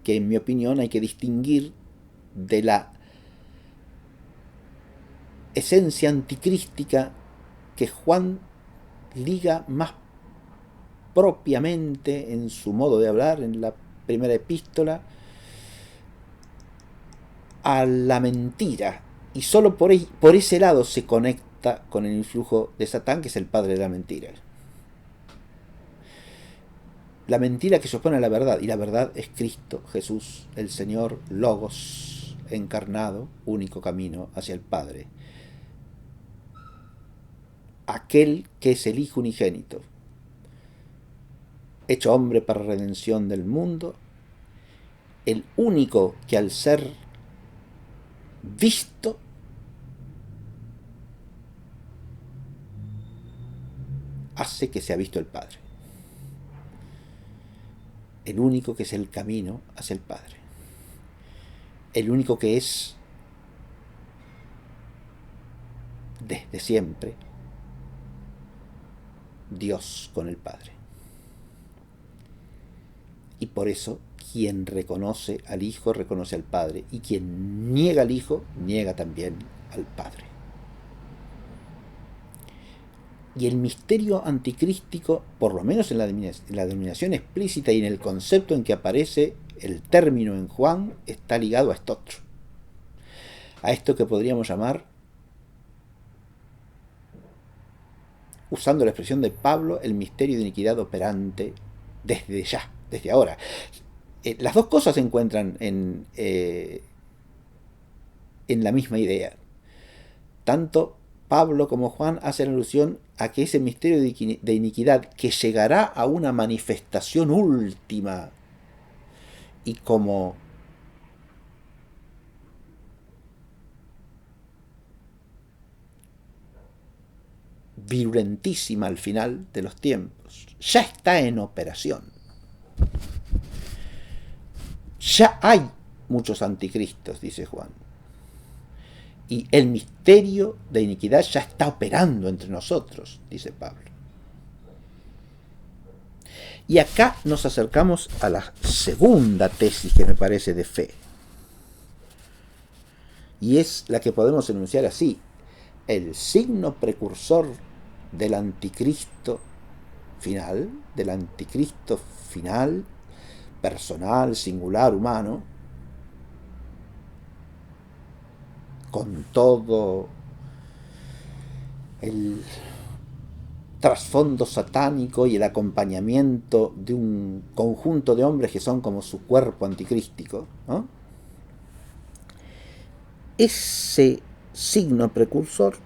que, en mi opinión, hay que distinguir de la esencia anticrística que Juan liga más propiamente en su modo de hablar en la primera epístola a la mentira, y solo por ese lado se conecta con el influjo de Satán, que es el padre de la mentira. La mentira que se opone a la verdad, y la verdad es Cristo Jesús, el Señor Logos encarnado, único camino hacia el Padre, aquel que es el Hijo unigénito, hecho hombre para redención del mundo, el único que al ser visto hace que se ha visto el Padre, el único que es el camino hacia el Padre, el único que es desde siempre Dios con el Padre. Y por eso quien reconoce al Hijo reconoce al Padre, y quien niega al Hijo niega también al Padre. Y el misterio anticrístico, por lo menos en la denominación explícita y en el concepto en que aparece el término en Juan, está ligado a esto otro, a esto que podríamos llamar, usando la expresión de Pablo, el misterio de iniquidad operante desde ya, desde ahora. Las dos cosas se encuentran en la misma idea. Tanto Pablo como Juan hacen alusión a que ese misterio de iniquidad que llegará a una manifestación última y como virulentísima al final de los tiempos, ya está en operación. Ya hay muchos anticristos, dice Juan. Y el misterio de iniquidad ya está operando entre nosotros, dice Pablo. Y acá nos acercamos a la segunda tesis que me parece de fe. Y es la que podemos enunciar así: el signo precursor del anticristo final, personal, singular, humano, con todo el trasfondo satánico y el acompañamiento de un conjunto de hombres que son como su cuerpo anticrístico, ¿no? Ese signo precursor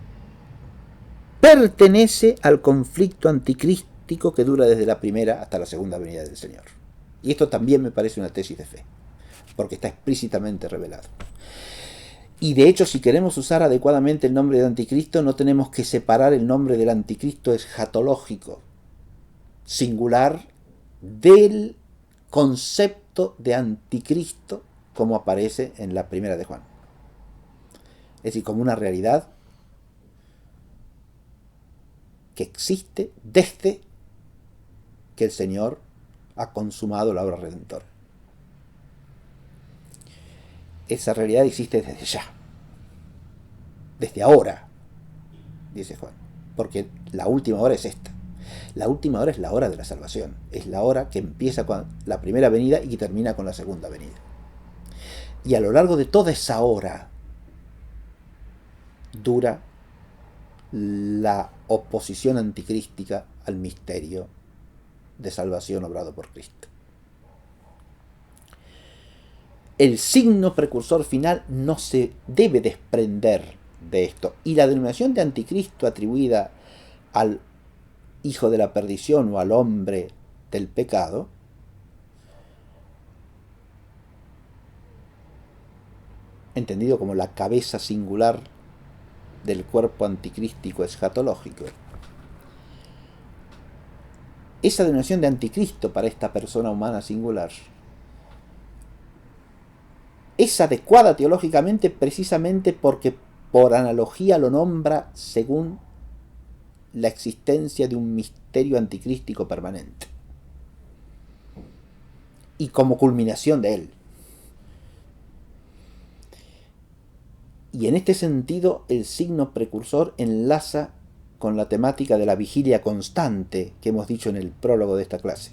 pertenece al conflicto anticrístico que dura desde la primera hasta la segunda venida del Señor. Y esto también me parece una tesis de fe, porque está explícitamente revelado. Y de hecho, si queremos usar adecuadamente el nombre de anticristo, no tenemos que separar el nombre del anticristo escatológico, singular, del concepto de anticristo como aparece en la primera de Juan. Es decir, como una realidad que existe desde que el Señor ha consumado la obra redentora. Esa realidad existe desde ya, desde ahora, dice Juan, porque la última hora es esta. La última hora es la hora de la salvación, es la hora que empieza con la primera venida y que termina con la segunda venida. Y a lo largo de toda esa hora dura la oposición anticrística al misterio de salvación obrado por Cristo. El signo precursor final no se debe desprender de esto, y la denominación de anticristo atribuida al hijo de la perdición o al hombre del pecado entendido como la cabeza singular del cuerpo anticrístico escatológico. Esa denominación de anticristo para esta persona humana singular es adecuada teológicamente precisamente porque por analogía lo nombra según la existencia de un misterio anticrístico permanente y como culminación de él. Y en este sentido el signo precursor enlaza con la temática de la vigilia constante que hemos dicho en el prólogo de esta clase,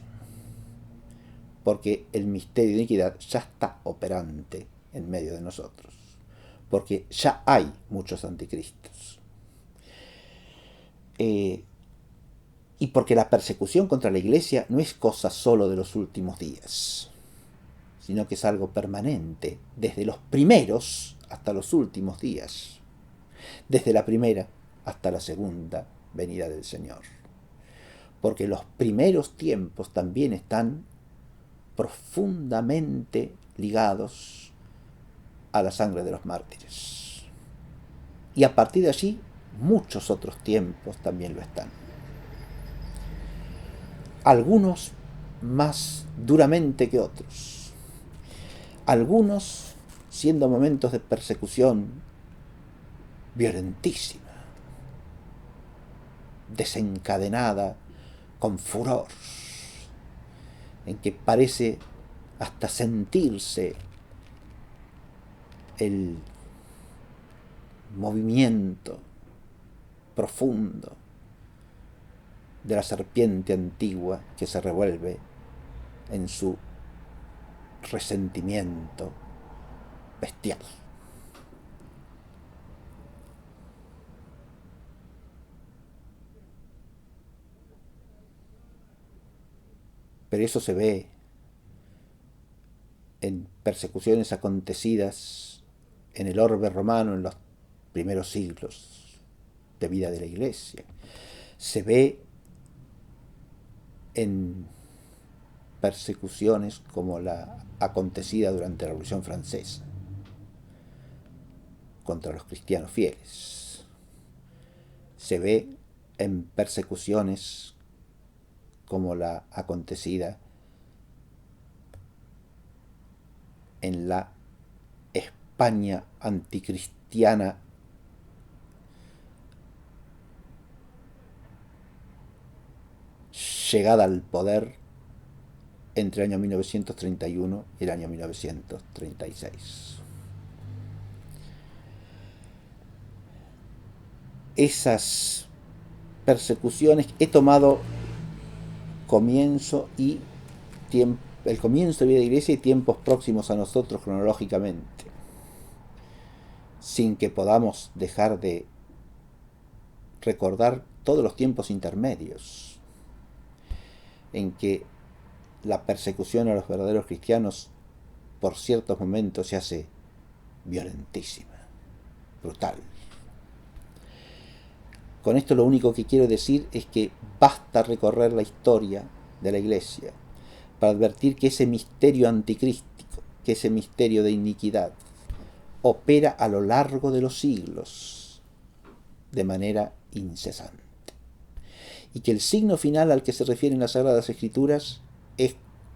porque el misterio de iniquidad ya está operante en medio de nosotros, porque ya hay muchos anticristos, y porque la persecución contra la iglesia no es cosa solo de los últimos días, sino que es algo permanente, desde los primeros hasta los últimos días, desde la primera hasta la segunda venida del Señor, porque los primeros tiempos también están profundamente ligados a la sangre de los mártires, y a partir de allí muchos otros tiempos también lo están, algunos más duramente que otros, algunos siendo momentos de persecución violentísima, desencadenada con furor, en que parece hasta sentirse el movimiento profundo de la serpiente antigua que se revuelve en su resentimiento bestial. pero eso se ve en persecuciones acontecidas en el orbe romano en los primeros siglos de vida de la Iglesia. Se ve en persecuciones como la acontecida durante la Revolución Francesa contra los cristianos fieles. Se ve en persecuciones como la acontecida en la España anticristiana llegada al poder entre el año 1931 y el año 1936. Esas persecuciones he tomado comienzo y tiempo, el comienzo de vida de la Iglesia y tiempos próximos a nosotros cronológicamente, sin que podamos dejar de recordar todos los tiempos intermedios en que la persecución a los verdaderos cristianos por ciertos momentos se hace violentísima, brutal. Con esto lo único que quiero decir es que basta recorrer la historia de la Iglesia para advertir que ese misterio anticrístico, que ese misterio de iniquidad, opera a lo largo de los siglos de manera incesante. Y que el signo final al que se refieren las Sagradas Escrituras es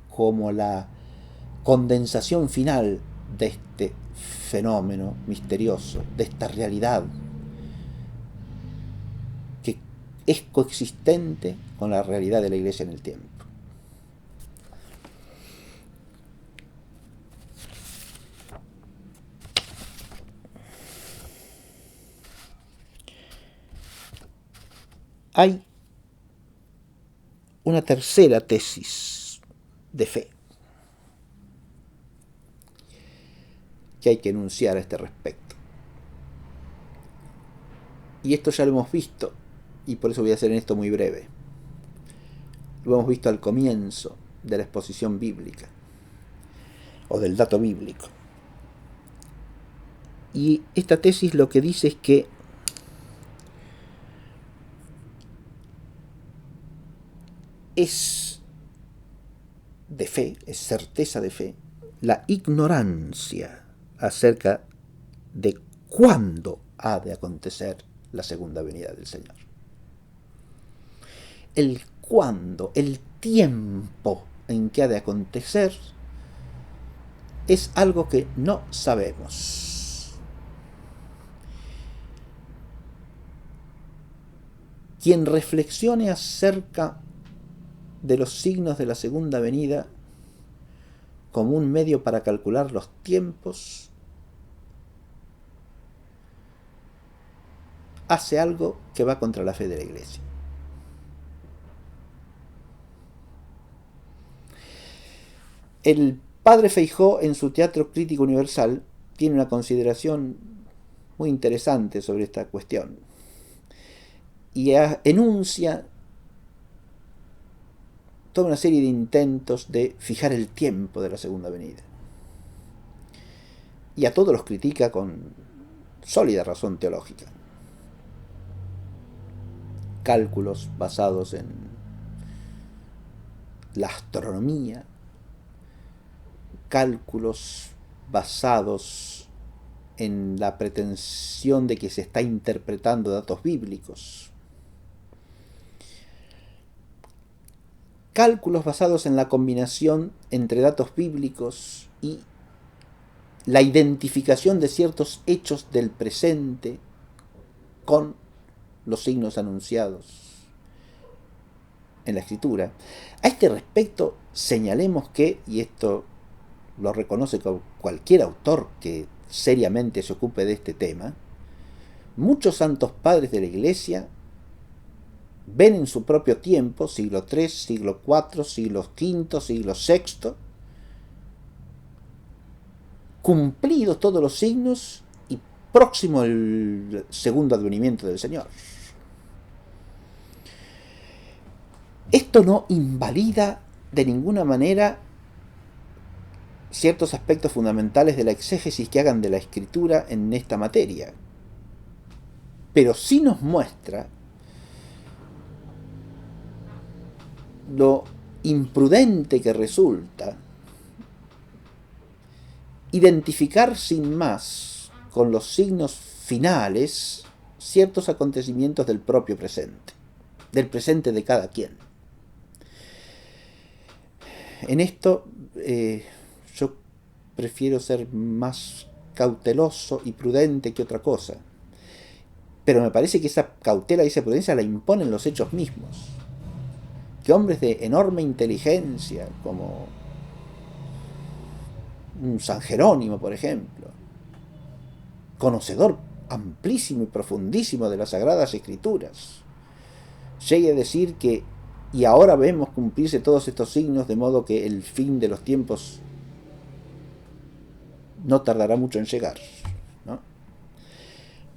como la condensación final de este fenómeno misterioso, de esta realidad que es coexistente con la realidad de la Iglesia en el tiempo. Hay una tercera tesis de fe que hay que enunciar a este respecto. Y esto ya lo hemos visto, y por eso voy a hacer en esto muy breve. Lo hemos visto al comienzo de la exposición bíblica, o del dato bíblico. Y esta tesis lo que dice es que es de fe, es certeza de fe, la ignorancia acerca de cuándo ha de acontecer la segunda venida del Señor. El cuándo, el tiempo en que ha de acontecer es algo que no sabemos. Quien reflexione acerca de los signos de la segunda venida como un medio para calcular los tiempos, hace algo que va contra la fe de la Iglesia. El padre Feijó, en su Teatro Crítico Universal, tiene una consideración muy interesante sobre esta cuestión y enuncia toda una serie de intentos de fijar el tiempo de la segunda venida. Y a todos los critica con sólida razón teológica. Cálculos basados en la astronomía, cálculos basados en la pretensión de que se está interpretando datos bíblicos, cálculos basados en la combinación entre datos bíblicos y la identificación de ciertos hechos del presente con los signos anunciados en la Escritura. A este respecto, señalemos que, y esto lo reconoce cualquier autor que seriamente se ocupe de este tema, muchos santos padres de la Iglesia ven en su propio tiempo, siglo III, siglo IV, siglo V, siglo VI, cumplidos todos los signos y próximo el segundo advenimiento del Señor. Esto no invalida de ninguna manera ciertos aspectos fundamentales de la exégesis que hagan de la escritura en esta materia, pero sí nos muestra lo imprudente que resulta identificar sin más con los signos finales ciertos acontecimientos del propio presente, del presente de cada quien. En esto yo prefiero ser más cauteloso y prudente que otra cosa, pero me parece que esa cautela y esa prudencia la imponen los hechos mismos, que hombres de enorme inteligencia, como un San Jerónimo, por ejemplo, conocedor amplísimo y profundísimo de las Sagradas Escrituras, llegue a decir que y ahora vemos cumplirse todos estos signos, de modo que el fin de los tiempos no tardará mucho en llegar, ¿no?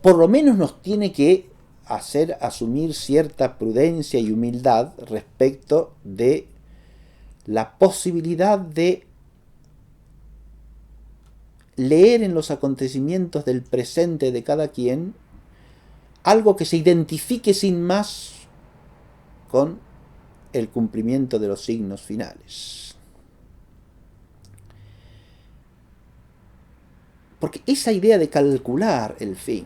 Por lo menos nos tiene que hacer asumir cierta prudencia y humildad respecto de la posibilidad de leer en los acontecimientos del presente de cada quien algo que se identifique sin más con el cumplimiento de los signos finales. Porque esa idea de calcular el fin,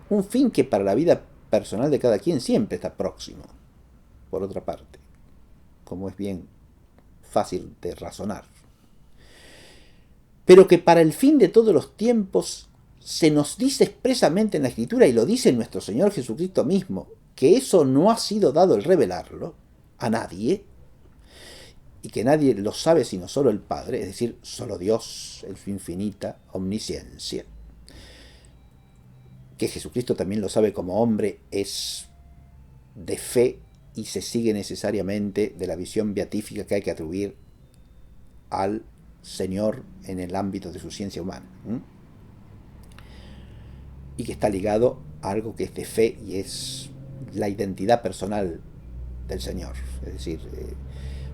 un fin que para la vida personal de cada quien siempre está próximo, por otra parte, como es bien fácil de razonar, pero que para el fin de todos los tiempos se nos dice expresamente en la Escritura, y lo dice nuestro Señor Jesucristo mismo, que eso no ha sido dado el revelarlo a nadie, y que nadie lo sabe sino solo el Padre, es decir, solo Dios, en su infinita omnisciencia. Que Jesucristo también lo sabe como hombre es de fe y se sigue necesariamente de la visión beatífica que hay que atribuir al Señor en el ámbito de su ciencia humana, y que está ligado a algo que es de fe y es la identidad personal del Señor, es decir,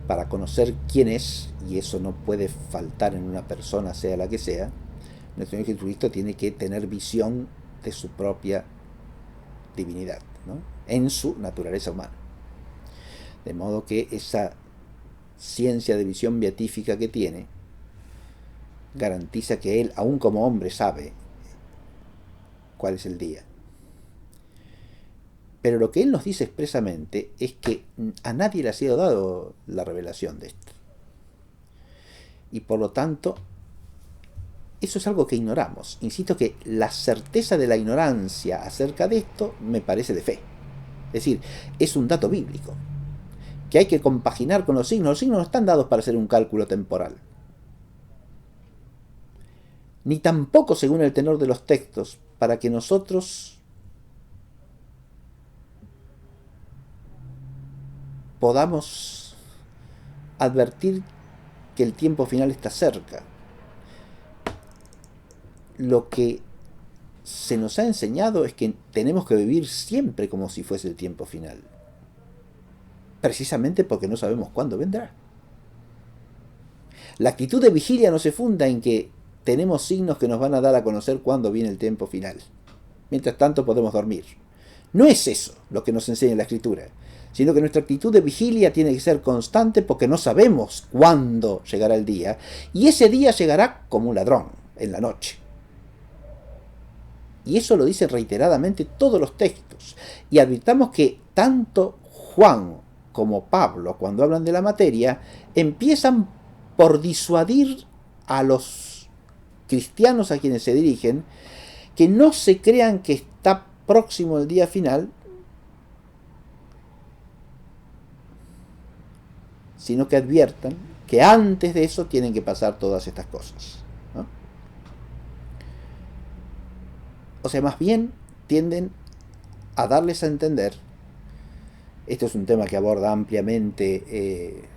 para conocer quién es, y eso no puede faltar en una persona, sea la que sea, nuestro Señor Jesucristo tiene que tener visión de su propia divinidad, ¿no? En su naturaleza humana. De modo que esa ciencia de visión beatífica que tiene garantiza que él, aun como hombre, sabe cuál es el día. Pero lo que él nos dice expresamente es que a nadie le ha sido dado la revelación de esto. Y por lo tanto, eso es algo que ignoramos. Insisto que la certeza de la ignorancia acerca de esto me parece de fe. Es decir, es un dato bíblico que hay que compaginar con los signos. Los signos no están dados para hacer un cálculo temporal. Ni tampoco, según el tenor de los textos, para que nosotros podamos advertir que el tiempo final está cerca. Lo que se nos ha enseñado es que tenemos que vivir siempre como si fuese el tiempo final, precisamente porque no sabemos cuándo vendrá. La actitud de vigilia no se funda en que tenemos signos que nos van a dar a conocer cuándo viene el tiempo final. Mientras tanto podemos dormir. No es eso lo que nos enseña la Escritura, sino que nuestra actitud de vigilia tiene que ser constante porque no sabemos cuándo llegará el día, y ese día llegará como un ladrón en la noche. Y eso lo dicen reiteradamente todos los textos. Y advirtamos que tanto Juan como Pablo, cuando hablan de la materia, empiezan por disuadir a los cristianos a quienes se dirigen, que no se crean que está próximo el día final, sino que adviertan que antes de eso tienen que pasar todas estas cosas, ¿no? O sea, más bien tienden a darles a entender, esto es un tema que aborda ampliamente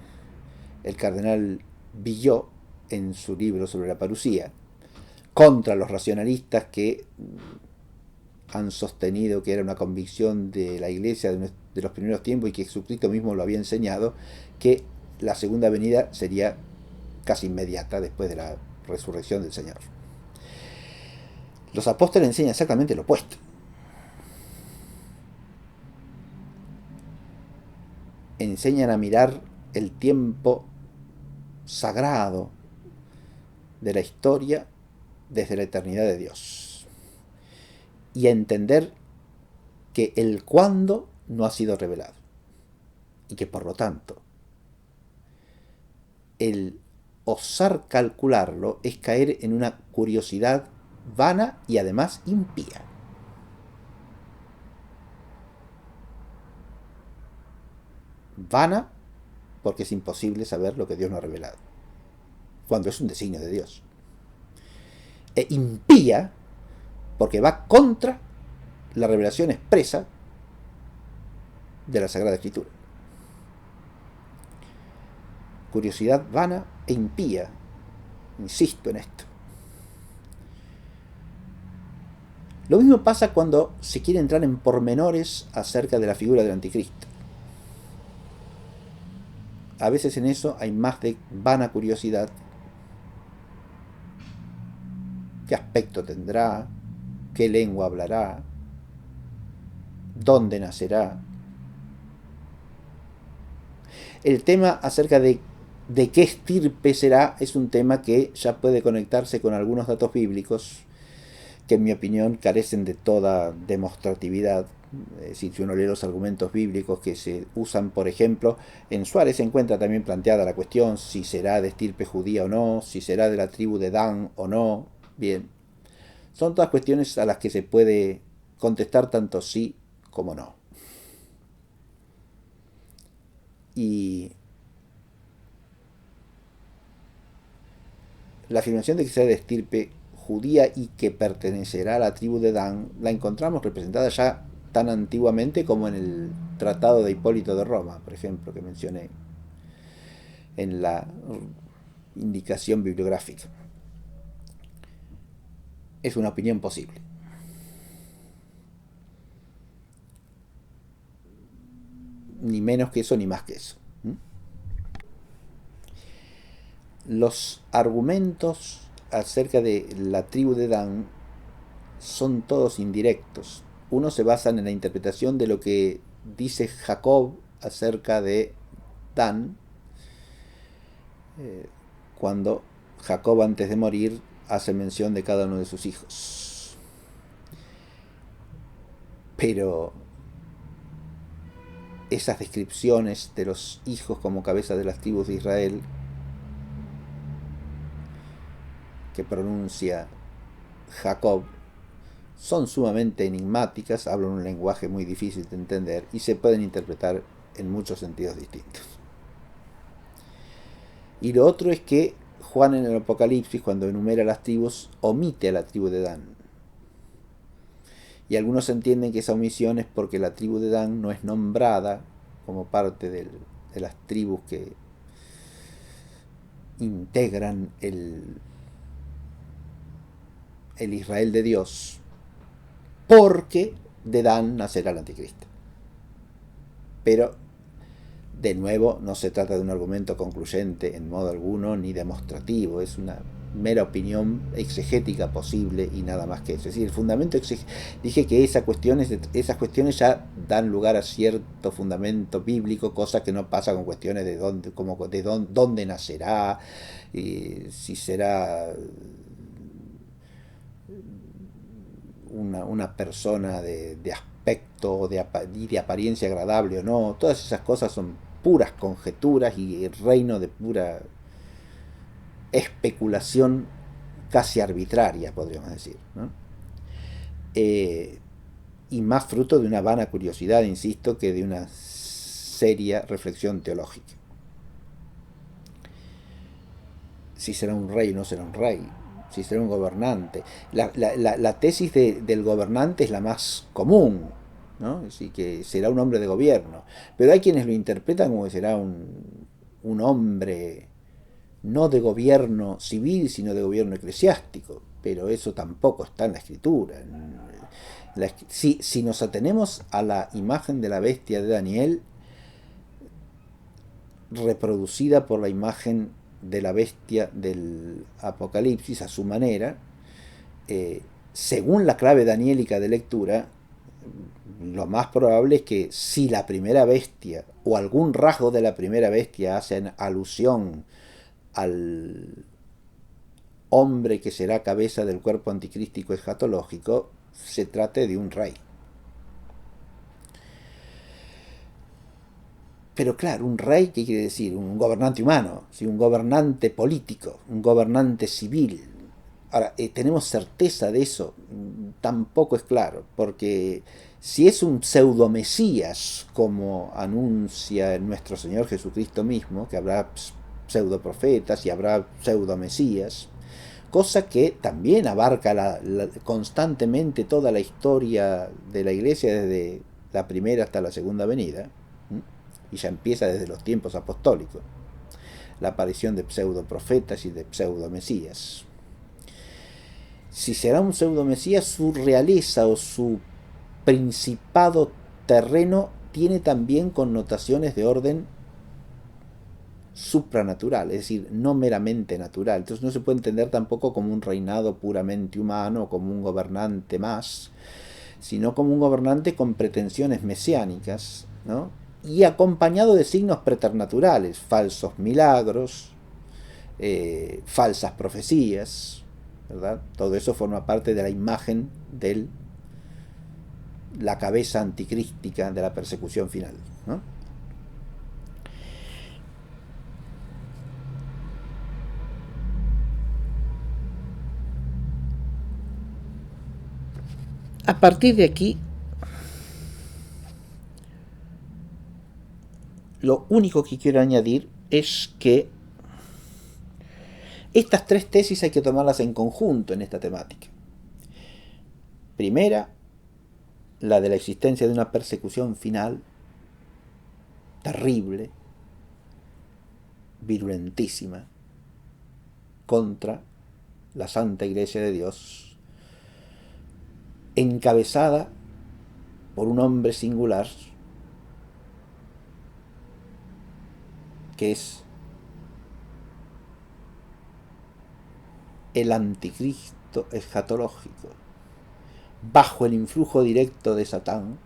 el cardenal Villot en su libro sobre la parusía, contra los racionalistas que han sostenido que era una convicción de la Iglesia de los primeros tiempos y que Jesucristo mismo lo había enseñado, que la segunda venida sería casi inmediata después de la resurrección del Señor. Los apóstoles enseñan exactamente lo opuesto. Enseñan a mirar el tiempo sagrado de la historia desde la eternidad de Dios y a entender que el cuándo no ha sido revelado y que por lo tanto el osar calcularlo es caer en una curiosidad vana y además impía. Vana porque es imposible saber lo que Dios no ha revelado, cuando es un designio de Dios. E impía porque va contra la revelación expresa de la Sagrada Escritura. Curiosidad vana e impía. Insisto en esto. Lo mismo pasa cuando se quiere entrar en pormenores acerca de la figura del anticristo. A veces en eso hay más de vana curiosidad. ¿Qué aspecto tendrá? ¿Qué lengua hablará? ¿Dónde nacerá? El tema acerca de qué estirpe será es un tema que ya puede conectarse con algunos datos bíblicos que en mi opinión carecen de toda demostratividad. Si uno lee los argumentos bíblicos que se usan, por ejemplo, en Suárez se encuentra también planteada la cuestión si será de estirpe judía o no, si será de la tribu de Dan o no. Bien, son todas cuestiones a las que se puede contestar tanto sí como no. Y la afirmación de que será de estirpe judía y que pertenecerá a la tribu de Dan la encontramos representada ya tan antiguamente como en el Tratado de Hipólito de Roma, por ejemplo, que mencioné en la indicación bibliográfica. Es una opinión posible. Ni menos que eso, ni más que eso. Los argumentos acerca de la tribu de Dan son todos indirectos. Unos se basan en la interpretación de lo que dice Jacob acerca de Dan, cuando Jacob antes de morir hace mención de cada uno de sus hijos. Pero esas descripciones de los hijos como cabeza de las tribus de Israel que pronuncia Jacob son sumamente enigmáticas, hablan un lenguaje muy difícil de entender y se pueden interpretar en muchos sentidos distintos. Y lo otro es que Juan en el Apocalipsis, cuando enumera las tribus, omite a la tribu de Dan. Y algunos entienden que esa omisión es porque la tribu de Dan no es nombrada como parte de las tribus que integran el Israel de Dios, porque de Dan nacerá el anticristo. Pero, de nuevo, no se trata de un argumento concluyente en modo alguno, ni demostrativo, es una mera opinión exegética posible y nada más que eso. Es decir, el fundamento dije que esas cuestiones ya dan lugar a cierto fundamento bíblico, cosa que no pasa con cuestiones de dónde nacerá, si será una persona de aspecto y de apariencia agradable o no. Todas esas cosas son puras conjeturas y el reino de pura especulación casi arbitraria, podríamos decir, ¿no? Y más fruto de una vana curiosidad, insisto, que de una seria reflexión teológica. Si será un rey o no será un rey, si será un gobernante. La tesis del gobernante es la más común, ¿no? Así que será un hombre de gobierno. Pero hay quienes lo interpretan como que será un hombre no de gobierno civil, sino de gobierno eclesiástico. Pero eso tampoco está en la Escritura. Si nos atenemos a la imagen de la bestia de Daniel, reproducida por la imagen de la bestia del Apocalipsis a su manera, según la clave daniélica de lectura, lo más probable es que si la primera bestia o algún rasgo de la primera bestia hacen alusión al hombre que será cabeza del cuerpo anticrístico escatológico, se trate de un rey. Pero claro, un rey, ¿qué quiere decir? Un gobernante humano, ¿sí? Un gobernante político, un gobernante civil. Ahora, ¿tenemos certeza de eso? Tampoco es claro, porque si es un pseudo-mesías, como anuncia nuestro Señor Jesucristo mismo, que habrá pseudo-profetas y habrá pseudo-mesías, cosa que también abarca constantemente toda la historia de la Iglesia desde la primera hasta la segunda venida, y ya empieza desde los tiempos apostólicos, la aparición de pseudo-profetas y de pseudo-mesías. Si será un pseudo-mesías, su realeza o su principado terreno tiene también connotaciones de orden supranatural, es decir, no meramente natural. Entonces no se puede entender tampoco como un reinado puramente humano, como un gobernante más, sino como un gobernante con pretensiones mesiánicas, ¿no? Y acompañado de signos preternaturales, falsos milagros, falsas profecías, ¿verdad? Todo eso forma parte de la imagen de la cabeza anticrística de la persecución final, ¿no? A partir de aquí, lo único que quiero añadir es que estas tres tesis hay que tomarlas en conjunto en esta temática. Primera, la de la existencia de una persecución final terrible, virulentísima, contra la Santa Iglesia de Dios, encabezada por un hombre singular que es el anticristo escatológico, bajo el influjo directo de Satán,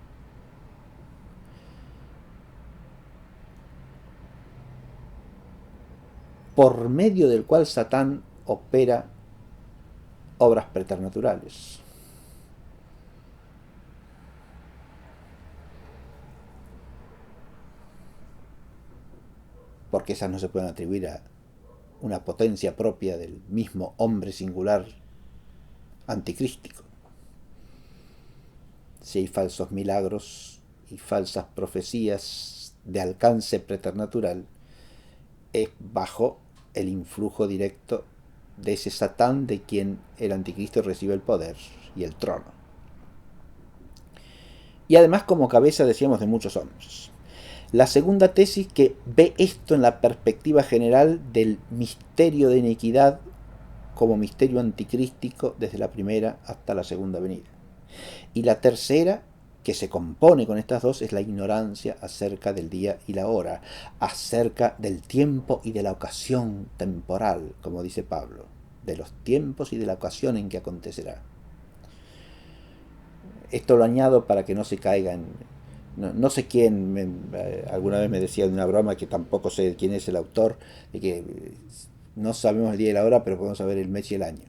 por medio del cual Satán opera obras preternaturales. Porque esas no se pueden atribuir a una potencia propia del mismo hombre singular anticrístico. Si hay falsos milagros y falsas profecías de alcance preternatural, es bajo el influjo directo de ese Satán de quien el anticristo recibe el poder y el trono. Y además como cabeza, decíamos, de muchos hombres. La segunda tesis, que ve esto en la perspectiva general del misterio de iniquidad como misterio anticrístico desde la primera hasta la segunda venida. Y la tercera, que se compone con estas dos, es la ignorancia acerca del día y la hora, acerca del tiempo y de la ocasión temporal, como dice Pablo, de los tiempos y de la ocasión en que acontecerá. Esto lo añado para que no se caiga en... No sé quién, alguna vez me decía de una broma, que tampoco sé quién es el autor, de que no sabemos el día y la hora, pero podemos saber el mes y el año.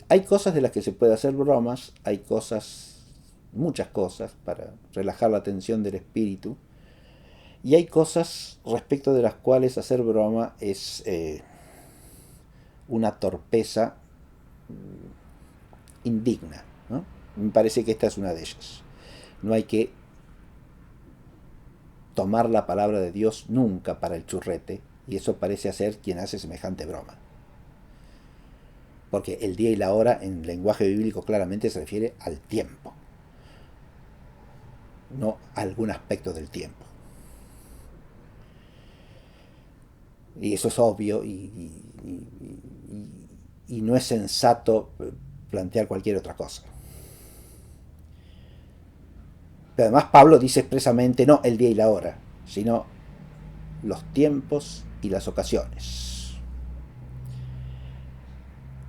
Hay cosas de las que se puede hacer bromas, hay cosas, muchas cosas, para relajar la tensión del espíritu, y hay cosas respecto de las cuales hacer broma es una torpeza indigna, ¿no? Me parece que esta es una de ellas. No hay que tomar la palabra de Dios nunca para el churrete, y eso parece hacer quien hace semejante broma. Porque el día y la hora en lenguaje bíblico claramente se refiere al tiempo, no a algún aspecto del tiempo. Y eso es obvio y no es sensato plantear cualquier otra cosa. Pero además Pablo dice expresamente no el día y la hora, sino los tiempos y las ocasiones,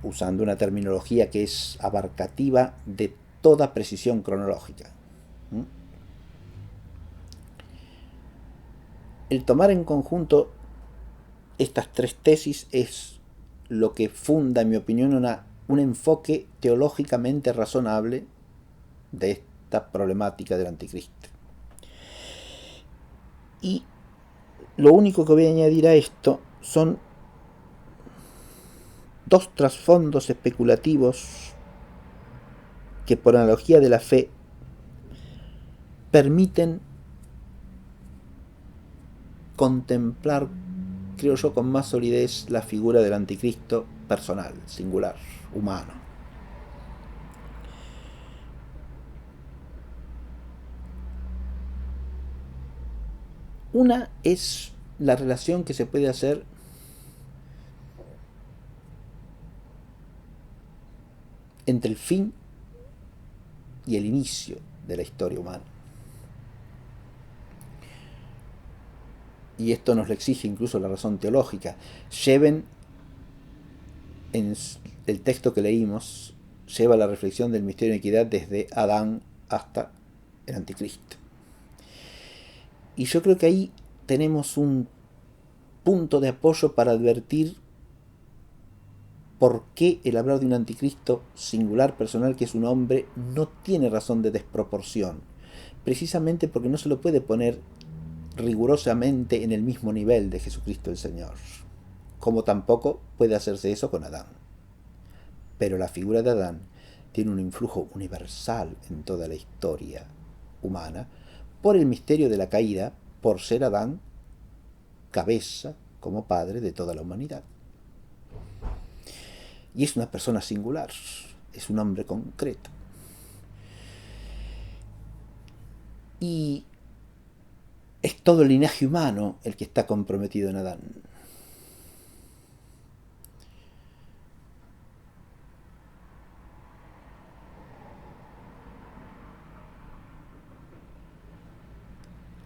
usando una terminología que es abarcativa de toda precisión cronológica. El tomar en conjunto estas tres tesis es lo que funda, en mi opinión, un enfoque teológicamente razonable de esta problemática del anticristo. Y lo único que voy a añadir a esto son dos trasfondos especulativos que, por analogía de la fe, permiten contemplar, creo yo, con más solidez la figura del anticristo personal, singular, humano. Una es la relación que se puede hacer entre el fin y el inicio de la historia humana. Y esto nos lo exige incluso la razón teológica. Lleven, en el texto que leímos, lleva la reflexión del misterio de iniquidad desde Adán hasta el anticristo. Y yo creo que ahí tenemos un punto de apoyo para advertir por qué el hablar de un anticristo singular, personal, que es un hombre, no tiene razón de desproporción. Precisamente porque no se lo puede poner rigurosamente en el mismo nivel de Jesucristo el Señor, como tampoco puede hacerse eso con Adán. Pero la figura de Adán tiene un influjo universal en toda la historia humana por el misterio de la caída, por ser Adán cabeza como padre de toda la humanidad. Y es una persona singular, es un hombre concreto. Y es todo el linaje humano el que está comprometido en Adán.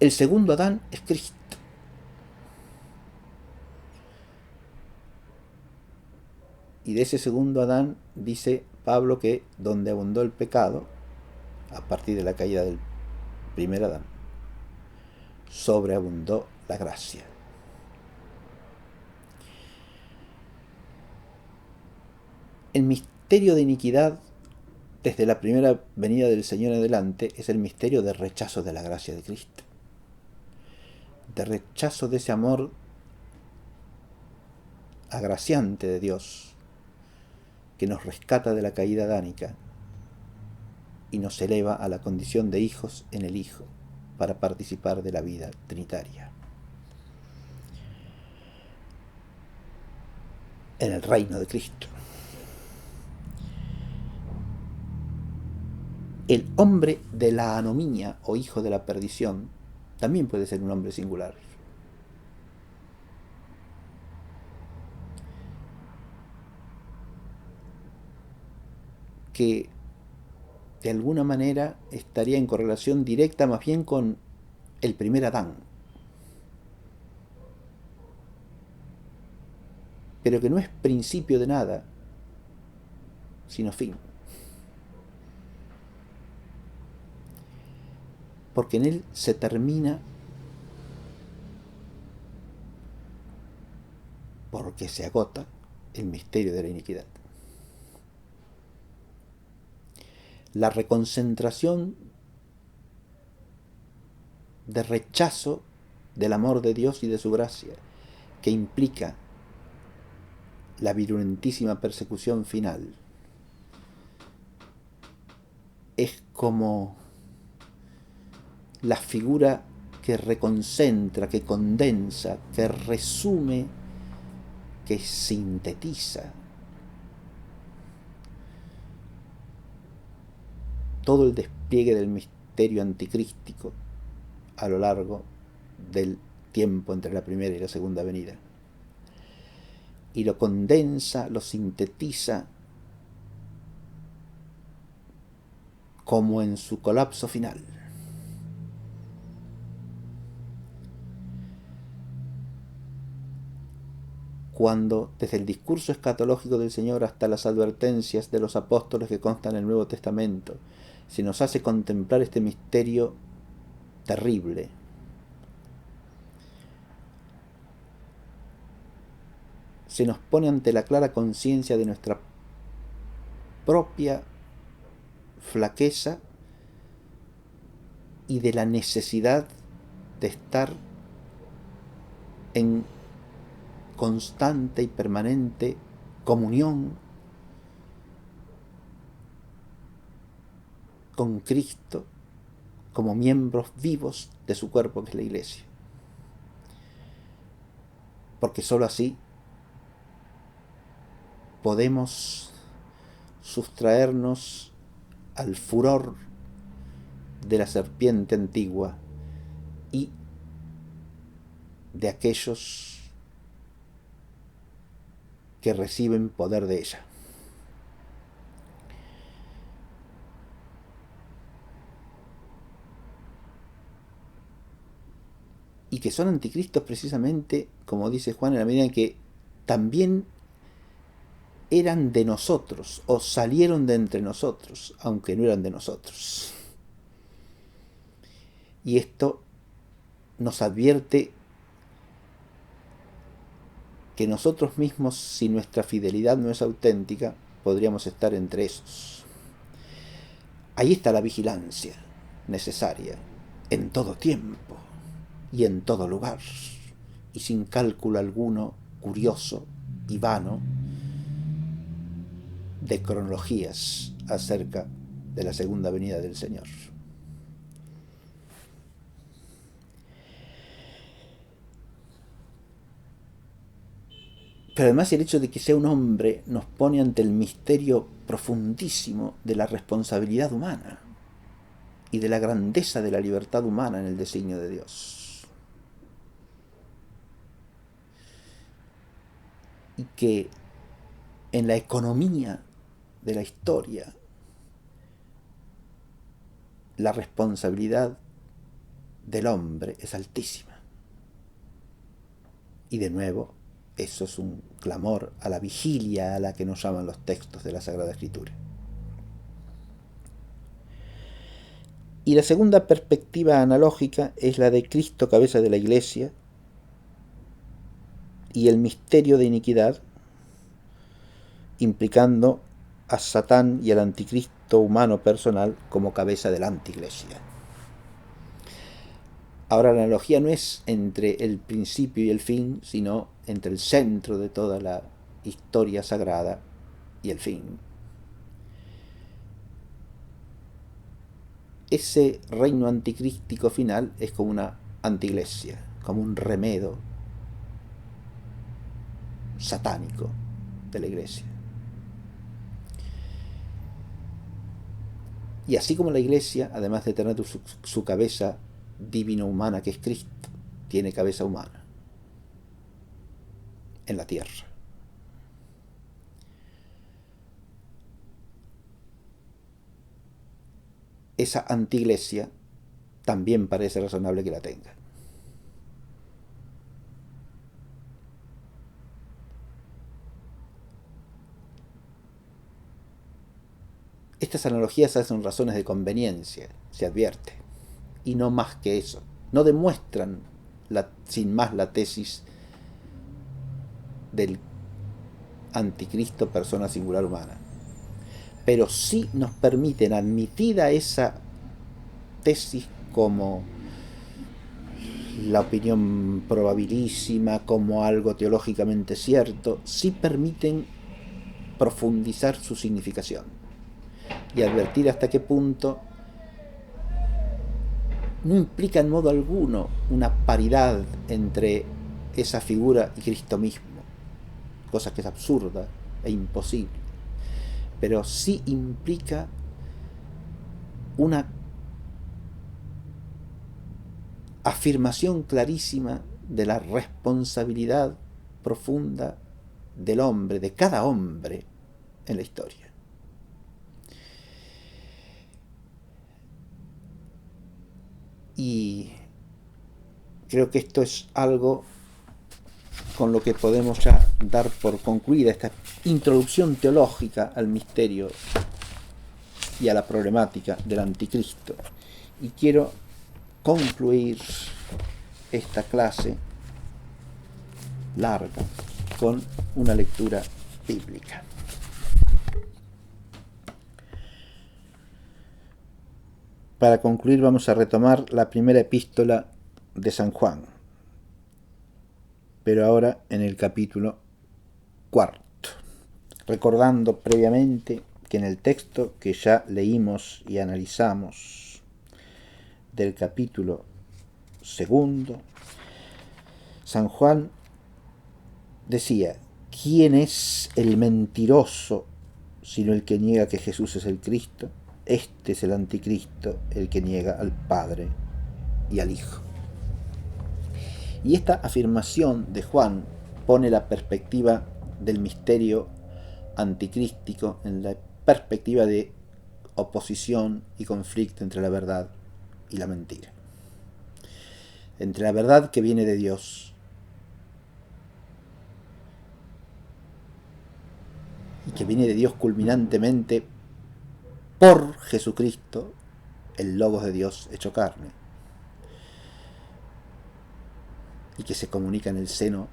El segundo Adán es Cristo. Y de ese segundo Adán dice Pablo que donde abundó el pecado, a partir de la caída del primer Adán, sobreabundó la gracia. El misterio de iniquidad, desde la primera venida del Señor en adelante, es el misterio de rechazo de la gracia de Cristo, de rechazo de ese amor agraciante de Dios que nos rescata de la caída adánica y nos eleva a la condición de hijos en el Hijo para participar de la vida trinitaria, en el reino de Cristo. El hombre de la anomía o hijo de la perdición también puede ser un hombre singular. Que de alguna manera estaría en correlación directa más bien con el primer Adán, pero que no es principio de nada, sino fin. Porque en él se termina, porque se agota el misterio de la iniquidad. La reconcentración de rechazo del amor de Dios y de su gracia, que implica la virulentísima persecución final, es como la figura que reconcentra, que condensa, que resume, que sintetiza todo el despliegue del misterio anticrístico a lo largo del tiempo entre la primera y la segunda venida. Y lo condensa, lo sintetiza como en su colapso final. cuando, desde el discurso escatológico del Señor hasta las advertencias de los apóstoles que constan en el Nuevo Testamento, se nos hace contemplar este misterio terrible. Se nos pone ante la clara conciencia de nuestra propia flaqueza y de la necesidad de estar en constante y permanente comunión con Cristo como miembros vivos de su cuerpo, que es la Iglesia. Porque sólo así podemos sustraernos al furor de la serpiente antigua y de aquellos que reciben poder de ella. Y que son anticristos precisamente, como dice Juan, en la medida en que también eran de nosotros o salieron de entre nosotros, aunque no eran de nosotros. Y esto nos advierte que nosotros mismos, si nuestra fidelidad no es auténtica, podríamos estar entre esos. Ahí está la vigilancia necesaria, en todo tiempo y en todo lugar, y sin cálculo alguno curioso y vano de cronologías acerca de la segunda venida del Señor. Pero además el hecho de que sea un hombre nos pone ante el misterio profundísimo de la responsabilidad humana y de la grandeza de la libertad humana en el designio de Dios. Y que en la economía de la historia la responsabilidad del hombre es altísima. Y de nuevo, eso es un clamor a la vigilia a la que nos llaman los textos de la Sagrada Escritura. Y la segunda perspectiva analógica es la de Cristo, cabeza de la Iglesia, y el misterio de iniquidad, implicando a Satán y al anticristo humano personal como cabeza de la antiglesia. Ahora la analogía no es entre el principio y el fin, sino entre el centro de toda la historia sagrada y el fin. Ese reino anticrístico final es como una antiglesia, como un remedo satánico de la Iglesia. Y así como la Iglesia, además de tener su cabeza divino-humana, que es Cristo, tiene cabeza humana en la tierra. Esa antiglesia también parece razonable que la tenga. Estas analogías hacen razones de conveniencia, se advierte, y no más que eso. No demuestran sin más la tesis del anticristo persona singular humana, pero sí nos permiten, admitida esa tesis como la opinión probabilísima, como algo teológicamente cierto, sí permiten profundizar su significación y advertir hasta qué punto no implica en modo alguno una paridad entre esa figura y Cristo mismo, cosa que es absurda e imposible, pero sí implica una afirmación clarísima de la responsabilidad profunda del hombre, de cada hombre en la historia. Y creo que esto es algo con lo que podemos ya dar por concluida esta introducción teológica al misterio y a la problemática del anticristo. Y quiero concluir esta clase larga con una lectura bíblica. Para concluir vamos a retomar la primera epístola de San Juan, pero ahora en el capítulo 4, recordando previamente que en el texto que ya leímos y analizamos del capítulo 2, San Juan decía: ¿quién es el mentiroso sino el que niega que Jesús es el Cristo? Este es el anticristo, el que niega al Padre y al Hijo. Y esta afirmación de Juan pone la perspectiva del misterio anticrístico en la perspectiva de oposición y conflicto entre la verdad y la mentira. Entre la verdad que viene de Dios y que viene de Dios culminantemente por Jesucristo, el Logos de Dios hecho carne, y que se comunica en el seno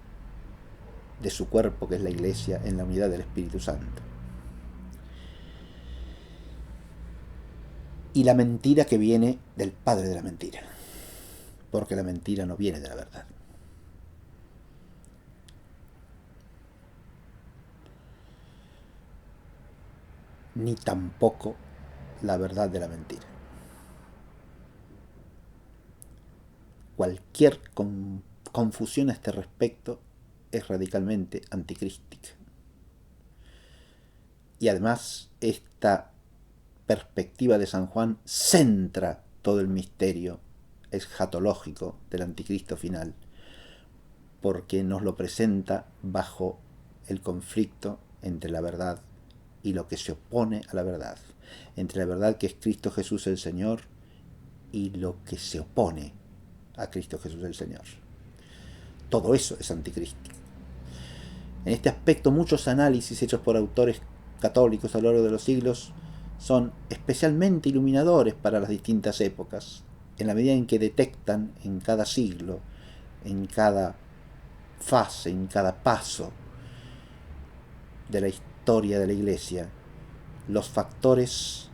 de su cuerpo, que es la Iglesia, en la unidad del Espíritu Santo. Y la mentira que viene del padre de la mentira, porque la mentira no viene de la verdad. Ni tampoco la verdad de la mentira. Cualquier confusión a este respecto es radicalmente anticrística. Y además esta perspectiva de San Juan centra todo el misterio escatológico del anticristo final, porque nos lo presenta bajo el conflicto entre la verdad y lo que se opone a la verdad, entre la verdad que es Cristo Jesús el Señor y lo que se opone a Cristo Jesús el Señor. Todo eso es anticrístico. En este aspecto, muchos análisis hechos por autores católicos a lo largo de los siglos son especialmente iluminadores para las distintas épocas, en la medida en que detectan en cada siglo, en cada fase, en cada paso de la historia de la Iglesia, los factores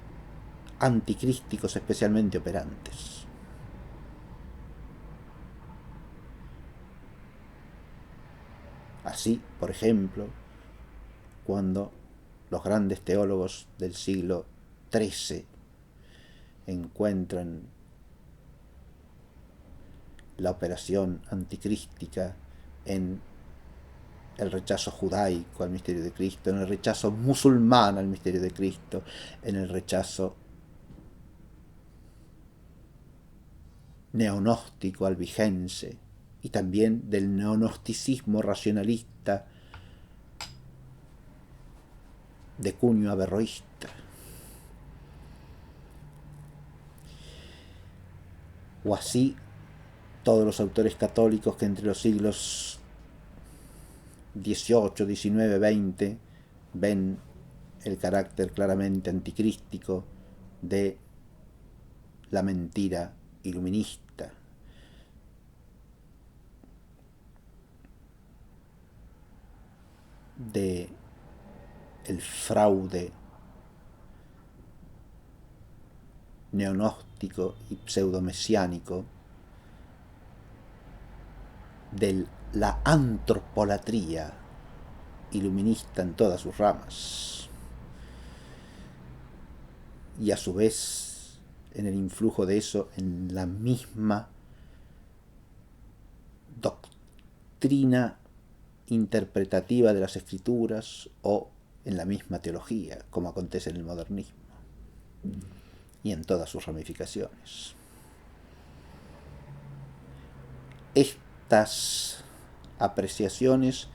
anticrísticos especialmente operantes. Así, por ejemplo, cuando los grandes teólogos del siglo XIII encuentran la operación anticrística en el rechazo judaico al misterio de Cristo, en el rechazo musulmán al misterio de Cristo, en el rechazo neonóstico albigense y también del neonosticismo racionalista de cuño averroísta. O así todos los autores católicos que entre los siglos XVIII, XIX, XX ven el carácter claramente anticrístico de la mentira iluminista, de el fraude neonóstico y pseudomesiánico, de la antropolatría iluminista en todas sus ramas, y a su vez en el influjo de eso en la misma doctrina interpretativa de las escrituras o en la misma teología, como acontece en el modernismo y en todas sus ramificaciones. Estas apreciaciones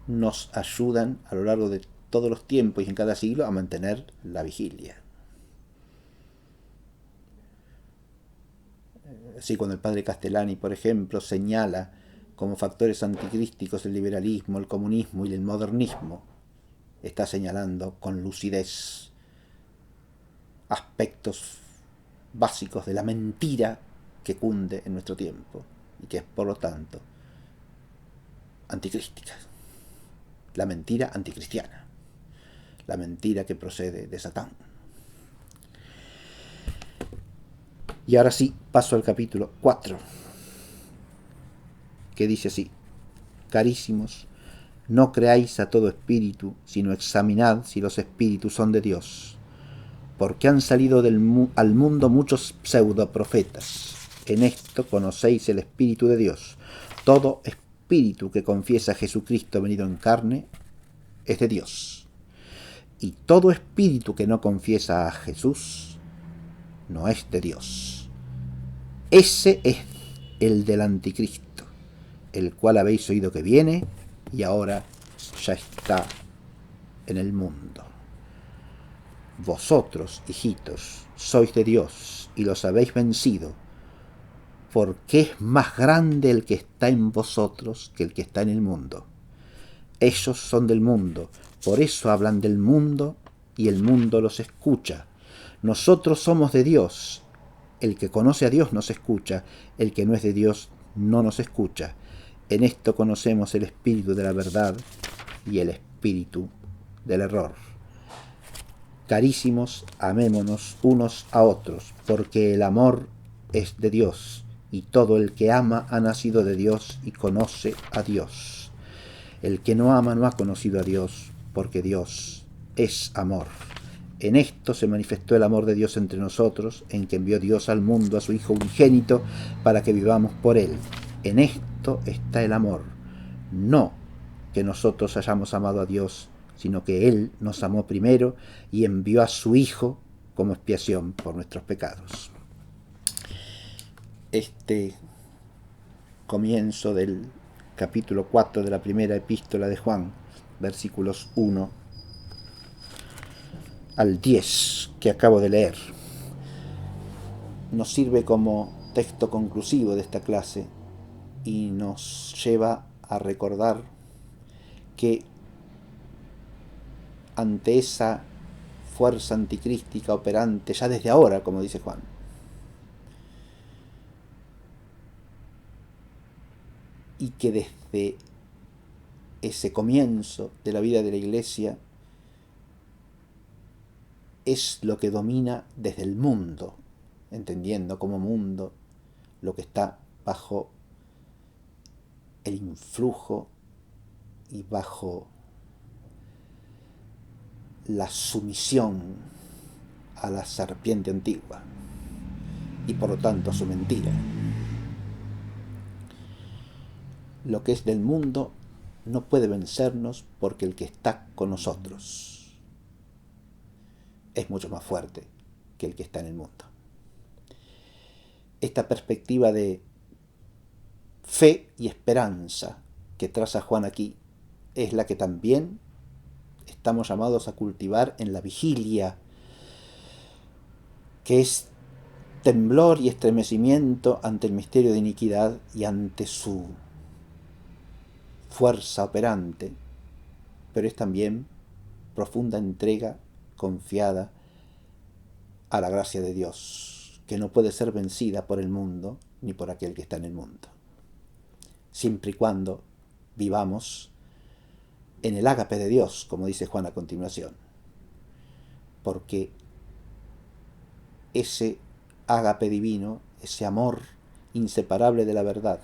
nos ayudan a lo largo de todos los tiempos y en cada siglo a mantener la vigilia. Así, cuando el padre Castellani, por ejemplo, señala como factores anticrísticos el liberalismo, el comunismo y el modernismo, está señalando con lucidez aspectos básicos de la mentira que cunde en nuestro tiempo y que es, por lo tanto, anticrística. La mentira anticristiana, la mentira que procede de Satán. Y ahora sí, paso al capítulo 4, que dice así: carísimos, no creáis a todo espíritu, sino examinad si los espíritus son de Dios, porque han salido al mundo muchos pseudoprofetas. En esto conocéis el Espíritu de Dios. Todo espíritu que confiesa a Jesucristo venido en carne es de Dios. Y todo espíritu que no confiesa a Jesús no es de Dios. Ese es el del anticristo, el cual habéis oído que viene y ahora ya está en el mundo. Vosotros, hijitos, sois de Dios y los habéis vencido, porque es más grande el que está en vosotros que el que está en el mundo. Ellos son del mundo, por eso hablan del mundo y el mundo los escucha. Nosotros somos de Dios. El que conoce a Dios nos escucha, el que no es de Dios no nos escucha. En esto conocemos el espíritu de la verdad y el espíritu del error. Carísimos, amémonos unos a otros, porque el amor es de Dios, y todo el que ama ha nacido de Dios y conoce a Dios. El que no ama no ha conocido a Dios, porque Dios es amor. En esto se manifestó el amor de Dios entre nosotros, en que envió Dios al mundo a su Hijo unigénito, para que vivamos por él. En esto está el amor, no que nosotros hayamos amado a Dios, sino que Él nos amó primero y envió a su Hijo como expiación por nuestros pecados. Este comienzo del capítulo 4 de la primera epístola de Juan, versículos 1 al 10 que acabo de leer, nos sirve como texto conclusivo de esta clase y nos lleva a recordar que ante esa fuerza anticrística operante ya desde ahora, como dice Juan, y que desde ese comienzo de la vida de la Iglesia es lo que domina desde el mundo, entendiendo como mundo lo que está bajo el influjo y bajo la sumisión a la serpiente antigua y por lo tanto a su mentira. Lo que es del mundo no puede vencernos porque el que está con nosotros es mucho más fuerte que el que está en el mundo. Esta perspectiva de fe y esperanza que traza Juan aquí es la que también estamos llamados a cultivar en la vigilia, que es temblor y estremecimiento ante el misterio de iniquidad y ante su fuerza operante, pero es también profunda entrega confiada a la gracia de Dios, que no puede ser vencida por el mundo ni por aquel que está en el mundo, siempre y cuando vivamos en el ágape de Dios, como dice Juan a continuación, porque ese ágape divino, ese amor inseparable de la verdad,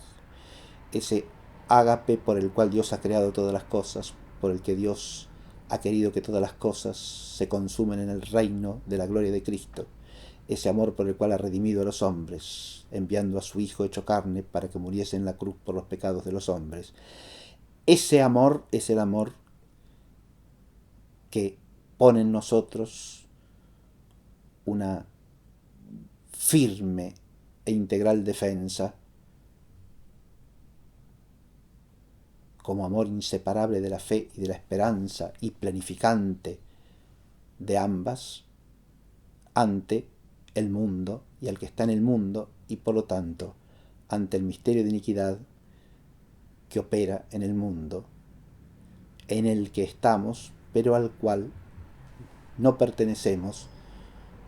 ese ágape por el cual Dios ha creado todas las cosas, por el que Dios ha querido que todas las cosas se consumen en el reino de la gloria de Cristo, ese amor por el cual ha redimido a los hombres, enviando a su Hijo hecho carne para que muriese en la cruz por los pecados de los hombres. Ese amor es el amor que pone en nosotros una firme e integral defensa como amor inseparable de la fe y de la esperanza y planificante de ambas ante el mundo y al que está en el mundo y por lo tanto ante el misterio de iniquidad que opera en el mundo, en el que estamos, pero al cual no pertenecemos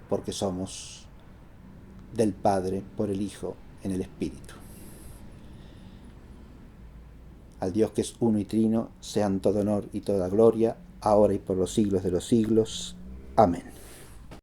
porque somos del Padre por el Hijo en el Espíritu. Al Dios que es uno y trino, sean todo honor y toda gloria, ahora y por los siglos de los siglos. Amén.